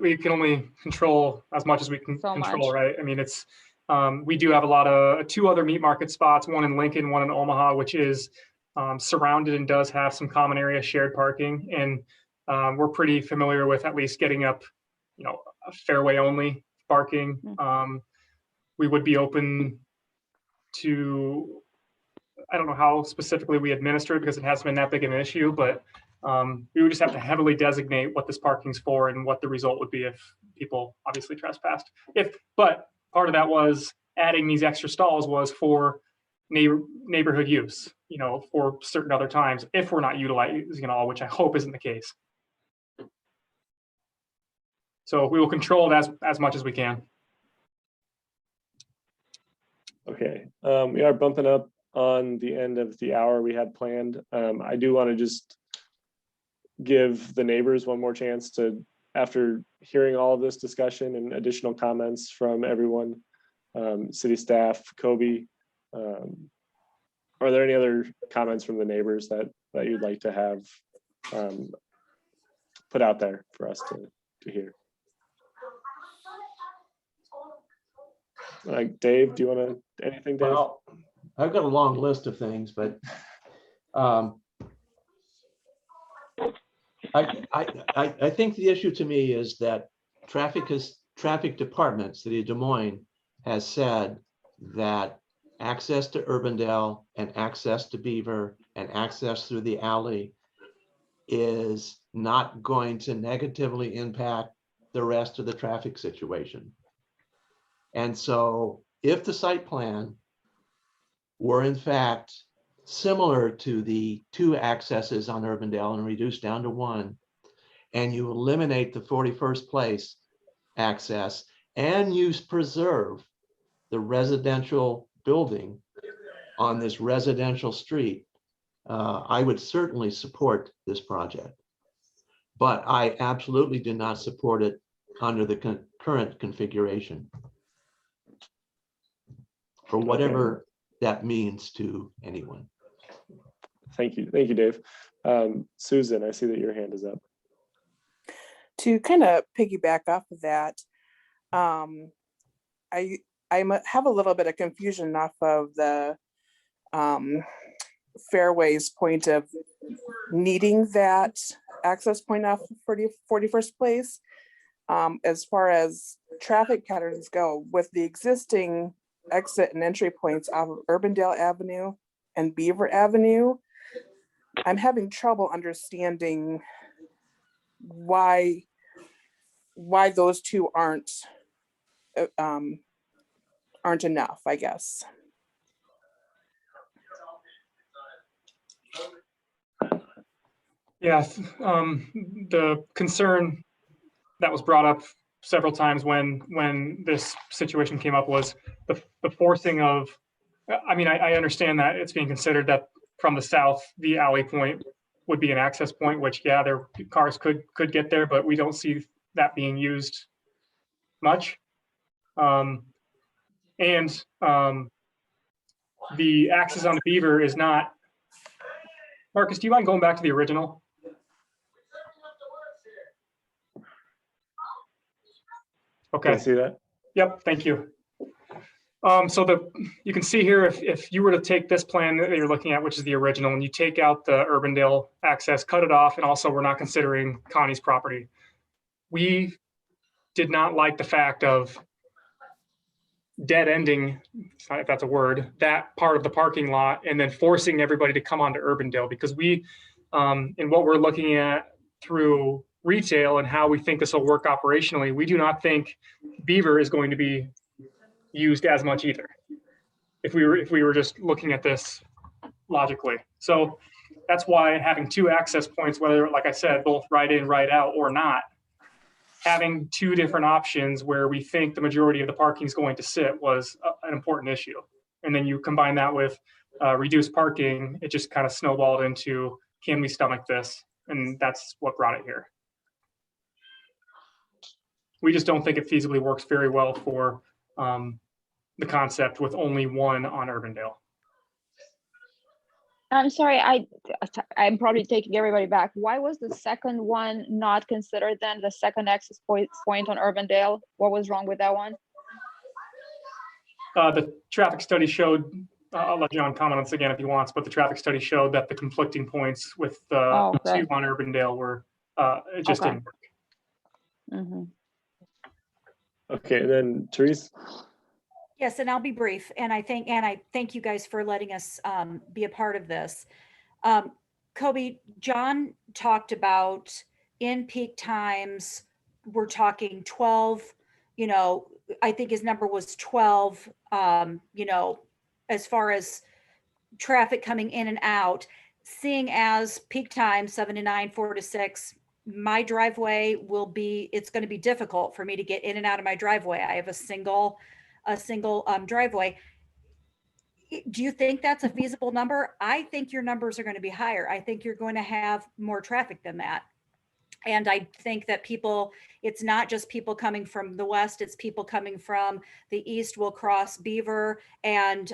we can only control as much as we can control, right? I mean, it's we do have a lot of two other meat market spots, one in Lincoln, one in Omaha, which is surrounded and does have some common area shared parking. And we're pretty familiar with at least getting up, a fairway only parking. We would be open to, I don't know how specifically we administer it because it hasn't been that big of an issue, but we would just have to heavily designate what this parking's for and what the result would be if people obviously trespassed. But part of that was adding these extra stalls was for neighborhood use, for certain other times, if we're not utilizing it all, which I hope isn't the case. So we will control it as much as we can.
Okay, we are bumping up on the end of the hour we had planned. I do want to just give the neighbors one more chance to, after hearing all of this discussion and additional comments from everyone, city staff, Kobe, are there any other comments from the neighbors that you'd like to have put out there for us to hear? Dave, do you want to anything, Dave?
Well, I've got a long list of things, but I think the issue to me is that traffic department, City of Des Moines, has said that access to Urbandale and access to Beaver and access through the alley is not going to negatively impact the rest of the traffic situation. And so if the site plan were in fact similar to the 2 accesses on Urbandale and reduced down to 1, and you eliminate the 41st Place access and you preserve the residential building on this residential street, I would certainly support this project. But I absolutely do not support it under the current configuration, for whatever that means to anyone.
Thank you, Dave. Susan, I see that your hand is up.
To kind of piggyback off of that, I have a little bit of confusion off of the Fairway's point of needing that access point off 41st Place. As far as traffic patterns go, with the existing exit and entry points off of Urbandale Avenue and Beaver Avenue, I'm having trouble understanding why those two aren't enough, I guess.
Yes, the concern that was brought up several times when this situation came up was the forcing of, I mean, I understand that it's being considered that from the south, the alley point would be an access point, which, yeah, their cars could get there, but we don't see that being used much. The access on the Beaver is not, Marcus, do you mind going back to the original? Okay.
Can I see that?
Yep, thank you. So you can see here, if you were to take this plan that you're looking at, which is the original, and you take out the Urbandale access, cut it off, and also we're not considering Connie's property. We did not like the fact of dead ending, if that's a word, that part of the parking lot and then forcing everybody to come onto Urbandale, because we, in what we're looking at through retail and how we think this will work operationally, we do not think Beaver is going to be used as much either, if we were just looking at this logically. So that's why having 2 access points, whether, like I said, both right in, right out, or not, having 2 different options where we think the majority of the parking is going to sit was an important issue. And then you combine that with reduced parking, it just kind of snowballed into, can we stomach this? And that's what brought it here. We just don't think it feasibly works very well for the concept with only 1 on Urbandale.
I'm sorry, I'm probably taking everybody back. Why was the second one not considered then, the second access point on Urbandale? What was wrong with that one?
The traffic study showed, I'll let John comment on this again if he wants, but the traffic study showed that the conflicting points with the 2 on Urbandale were, it just didn't work.
Mm-hmm.
Okay, and then Therese?
Yes, and I'll be brief. And I thank you guys for letting us be a part of this. Kobe, John talked about in peak times, we're talking 12, I think his number was 12, as far as traffic coming in and out, seeing as peak time 7 to 9, 4 to 6, my driveway it's going to be difficult for me to get in and out of my driveway. I have a single driveway. Do you think that's a feasible number? I think your numbers are going to be higher. I think you're going to have more traffic than that. And I think that it's not just people coming from the west, it's people coming from the east will cross Beaver and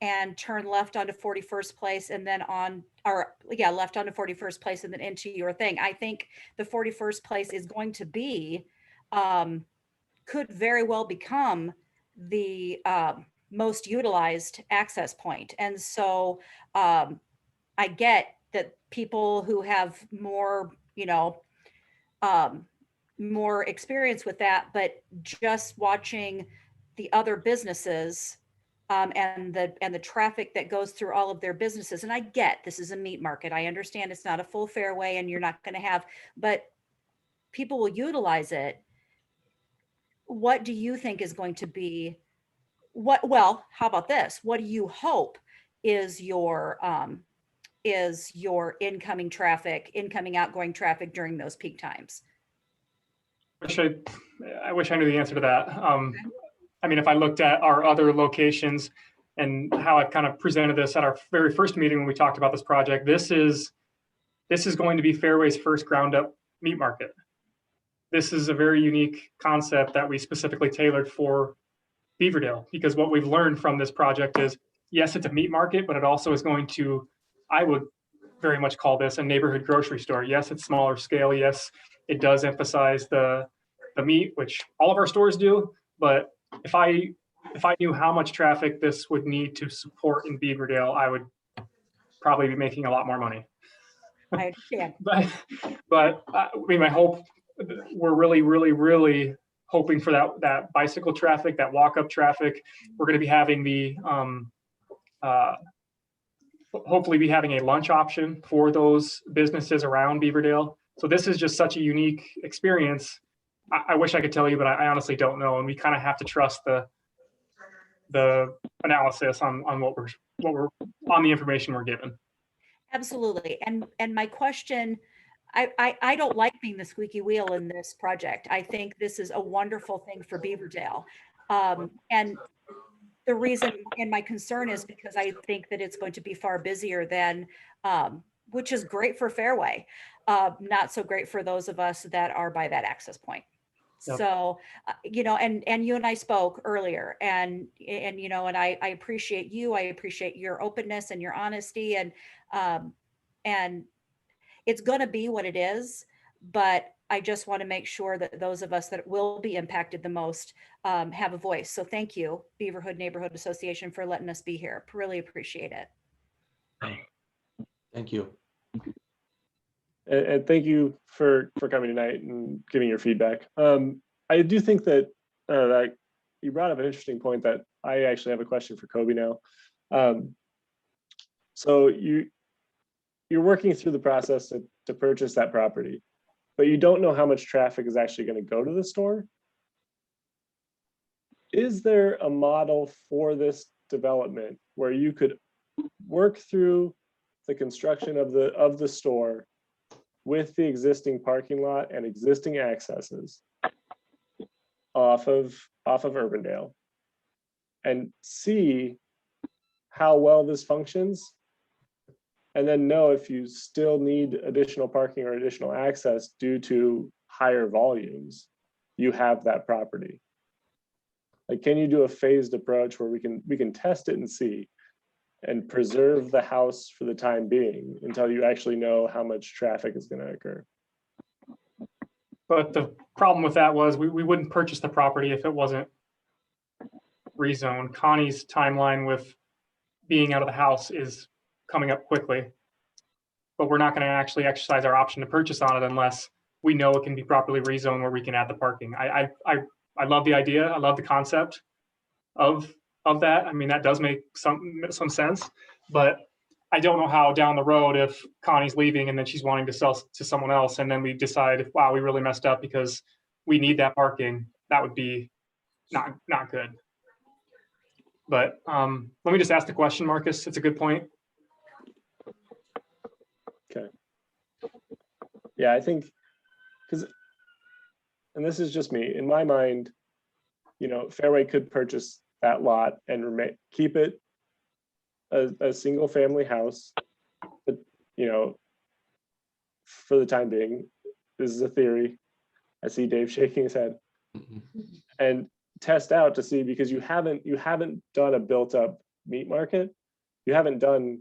and turn left onto 41st Place and then on, or yeah, left onto 41st Place and then into your thing. I think the 41st Place is going to be, could very well become the most utilized access point. And so I get that people who have more, more experience with that, but just watching the other businesses and the traffic that goes through all of their businesses. And I get this is a meat market. I understand it's not a full Fairway and you're not going to have, but people will utilize it. What do you think is going to be well, how about this? What do you hope is your incoming traffic, incoming, outgoing traffic during those peak times?
I wish I knew the answer to that. I mean, if I looked at our other locations and how I kind of presented this at our very first meeting when we talked about this project, this is going to be Fairway's first ground up meat market. This is a very unique concept that we specifically tailored for Beaverdale, because what we've learned from this project is, yes, it's a meat market, but it also is going to, I would very much call this a neighborhood grocery store. Yes, it's smaller scale. Yes, it does emphasize the meat, which all of our stores do. But if I knew how much traffic this would need to support in Beaverdale, I would probably be making a lot more money.
I understand.
but I mean, my hope, we're really hoping for that bicycle traffic, that walk-up traffic. We're going to be having the hopefully be having a lunch option for those businesses around Beaverdale. So this is just such a unique experience. I wish I could tell you, but I honestly don't know. And we kind of have to trust the analysis on what we're on the information we're given.
Absolutely. And my question, I don't like being the squeaky wheel in this project. I think this is a wonderful thing for Beaverdale. And the reason and my concern is because I think that it's going to be far busier than, which is great for Fairway, not so great for those of us that are by that access point. Yep. So, and you and I spoke earlier and I appreciate you. I appreciate your openness and your honesty and it's going to be what it is, but I just want to make sure that those of us that will be impacted the most have a voice. So thank you, Beaverhood Neighborhood Association, for letting us be here. Really appreciate it.
Thank you.
And thank you for coming tonight and giving your feedback. I do think that that you brought up an interesting point that I actually have a question for Kobe now. So you're working through the process to purchase that property, but you don't know how much traffic is actually going to go to the store. Is there a model for this development where you could work through the construction of the store with the existing parking lot and existing accesses off of Urbandale and see how well this functions, and then know if you still need additional parking or additional access due to higher volumes, you have that property? Like, can you do a phased approach where we can test it and see and preserve the house for the time being until you actually know how much traffic is going to occur?
But the problem with that was we wouldn't purchase the property if it wasn't rezoned. Connie's timeline with being out of the house is coming up quickly, but we're not going to actually exercise our option to purchase on it unless we know it can be properly rezoned where we can add the parking. I love the idea. I love the concept of that. I mean, that does make some sense, but I don't know how down the road, if Connie's leaving and then she's wanting to sell to someone else, and then we decide, wow, we really messed up because we need that parking, that would be not good. But let me just ask the question, Marcus. It's a good point.
Okay. Yeah, I think, and this is just me, in my mind, Fairway could purchase that lot and keep it a single family house, but for the time being. This is a theory. I see Dave shaking his head. And test out to see, because you haven't done a built up meat market, you haven't done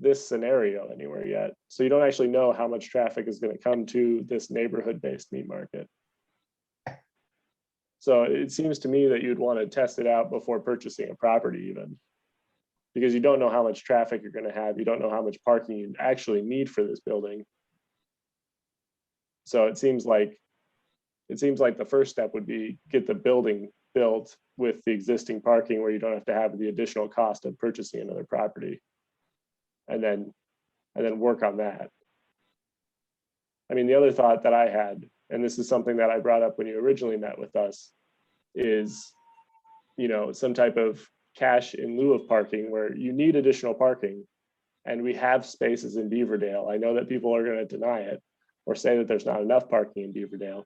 this scenario anywhere yet. So you don't actually know how much traffic is going to come to this neighborhood-based meat market. So it seems to me that you'd want to test it out before purchasing a property even, because you don't know how much traffic you're going to have. You don't know how much parking you actually need for this building. So it seems like the first step would be get the building built with the existing parking where you don't have to have the additional cost of purchasing another property. And then work on that. I mean, the other thought that I had, and this is something that I brought up when you originally met with us, is, you know, some type of cash in lieu of parking where you need additional parking and we have spaces in Beaverdale. I know that people are going to deny it or say that there's not enough parking in Beaverdale,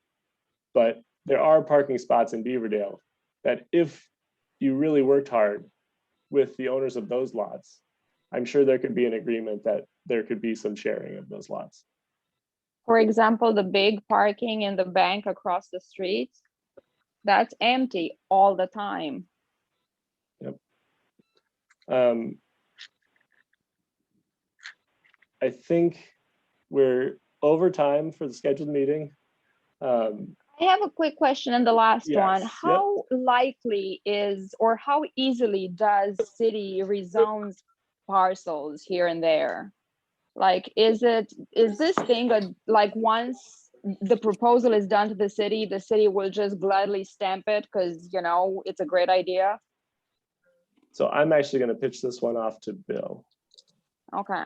but there are parking spots in Beaverdale that if you really worked hard with the owners of those lots, I'm sure there could be an agreement that there could be some sharing of those lots.
For example, the big parking in the bank across the street, that's empty all the time.
Yep. I think we're over time for the scheduled meeting.
I have a quick question in the last one.
Yes,
How likely is, or how easily does city rezones parcels here and there? Like, is this thing like once the proposal is done to the city will just gladly stamp it because, you know, it's a great idea?
So I'm actually going to pitch this one off to Bill.
Okay.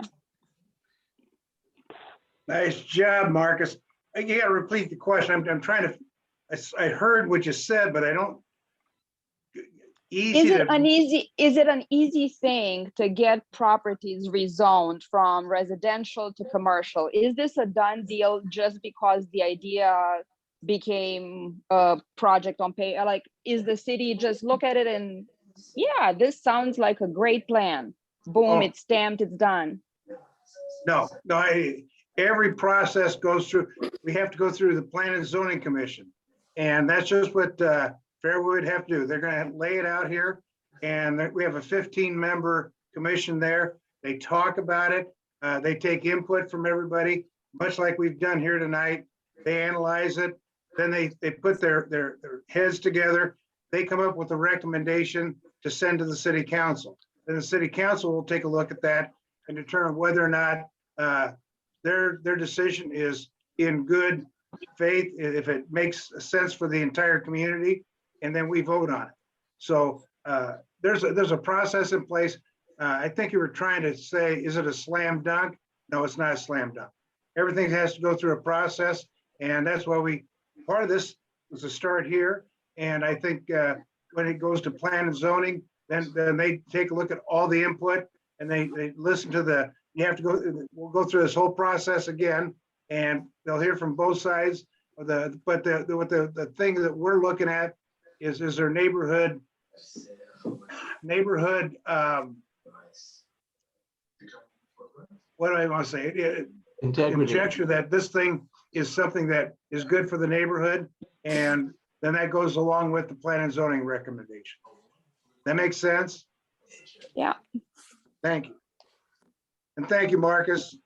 Nice job, Marcus. You got to repeat the question. I'm trying to, I heard what you said, but I don't.
Is it an easy thing to get properties rezoned from residential to commercial? Is this a done deal just because the idea became a project on pay? Like, is the city just look at it and, yeah, this sounds like a great plan. Boom, it's stamped, it's done.
No, every process goes through, we have to go through the Planning and Zoning Commission. And that's just what Fareway would have to do. They're going to lay it out here. And we have a 15-member commission there. They talk about it. They take input from everybody, much like we've done here tonight. They analyze it. Then they put their heads together. They come up with a recommendation to send to the city council. Then the city council will take a look at that and determine whether or not their decision is in good faith, if it makes sense for the entire community, and then we vote on it. So there's a process in place. I think you were trying to say, is it a slam dunk? No, it's not a slam dunk. Everything has to go through a process, and that's why part of this was to start here. And I think when it goes to plan and zoning, then they take a look at all the input and they listen to we'll go through this whole process again, and they'll hear from both sides. But the thing that we're looking at is there neighborhood what do I want to say? Conjecture that this thing is something that is good for the neighborhood, and then that goes along with the plan and zoning recommendation. That makes sense?
Yeah.
Thank you. And thank you, Marcus.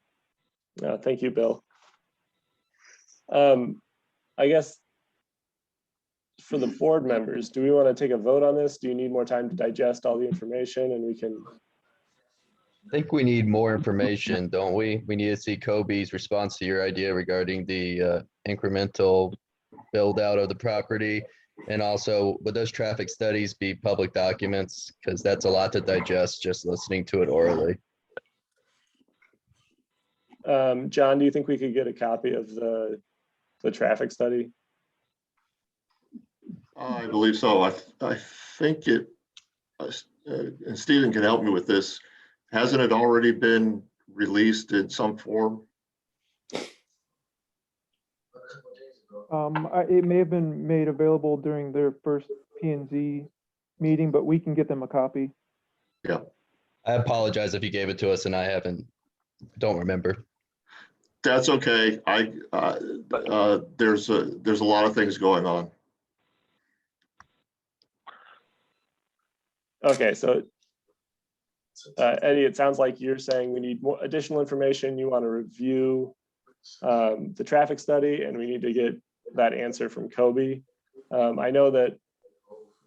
Thank you, Bill. I guess for the board members, do we want to take a vote on this? Do you need more time to digest all the information and we can?
I think we need more information, don't we? We need to see Kobe's response to your idea regarding the incremental build out of the property. And also, would those traffic studies be public documents? Because that's a lot to digest just listening to it orally.
John, do you think we could get a copy of the traffic study?
I believe so. I think it, and Stephen can help me with this. Hasn't it already been released in some form?
It may have been made available during their first P&Z meeting, but we can get them a copy.
Yeah.
I apologize if you gave it to us and I don't remember.
That's okay. There's a lot of things going on.
Okay, so Eddie, it sounds like you're saying we need more additional information. You want to review the traffic study, and we need to get that answer from Kobe. I know that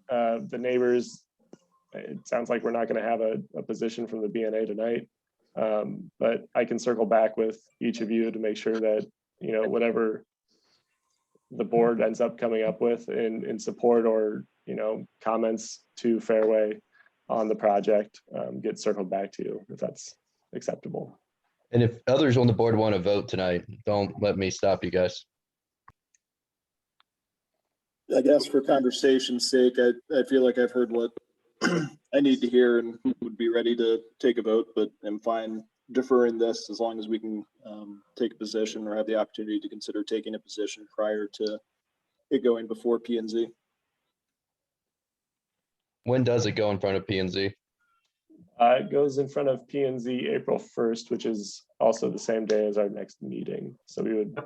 the neighbors, it sounds like we're not going to have a position from the BNA tonight, but I can circle back with each of you to make sure that, you know, whatever the board ends up coming up with in support or, you know, comments to Fairway on the project, get circled back to you if that's acceptable.
And if others on the board want to vote tonight, don't let me stop you guys.
I guess for conversation's sake, I feel like I've heard what I need to hear and would be ready to take a vote, but I'm fine deferring this as long as we can take a position or have the opportunity to consider taking a position prior to it going before P and Z.
When does it go in front of P and Z?
It goes in front of P and Z April 1st, which is also the same day as our next meeting. So we would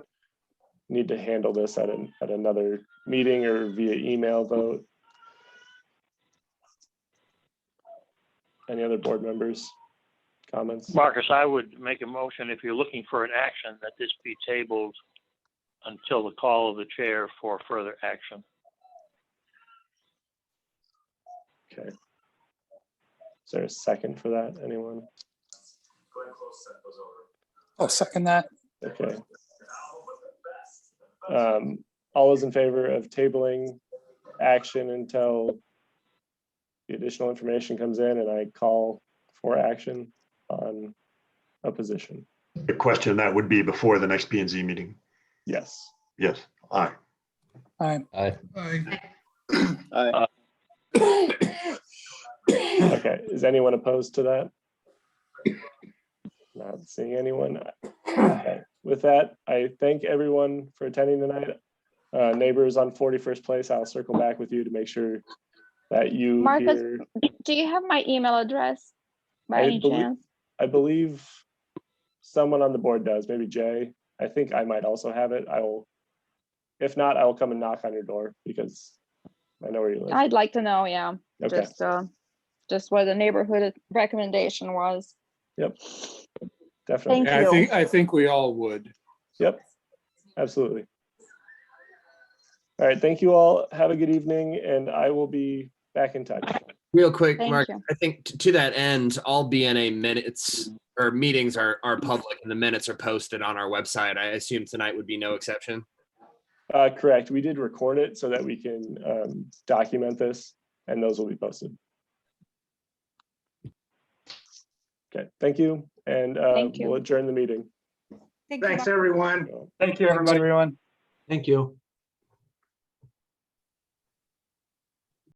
need to handle this at another meeting or via email vote. Any other board members? Comments?
Marcus, I would make a motion if you're looking for an action that this be tabled until the call of the chair for further action.
Okay. Is there a second for that? Anyone?
I'll second that.
Okay. All those in favor of tabling action until the additional information comes in and I call for action on a position?
The question that would be before the next P and Z meeting.
Yes.
Yes. Aye.
Aye.
Aye.
Okay. Is anyone opposed to that? Not seeing anyone. Okay. With that, I thank everyone for attending tonight. Neighbors on 41st Place, I'll circle back with you to make sure that you
Marcus,
hear.
do you have my email address by any chance?
I believe someone on the board does, maybe Jay. I think I might also have it. If not, I will come and knock on your door because I know where you live.
I'd like to know, yeah.
Okay.
Just what the neighborhood recommendation was.
Yep. Definitely.
Thank you.
I think we all would.
Yep. Absolutely. All right. Thank you all. Have a good evening, and I will be back in touch.
Real quick,
Thank
Mark,
you.
I think to that end, all BNA minutes or meetings are public and the minutes are posted on our website. I assume tonight would be no exception.
Correct. We did record it so that we can document this, and those will be posted. Okay. Thank you. And
Thank you.
we'll adjourn the meeting.
Thank you,
Thanks,
Mark.
everyone.
Thank you,
Thanks,
everybody.
everyone.
Thank you.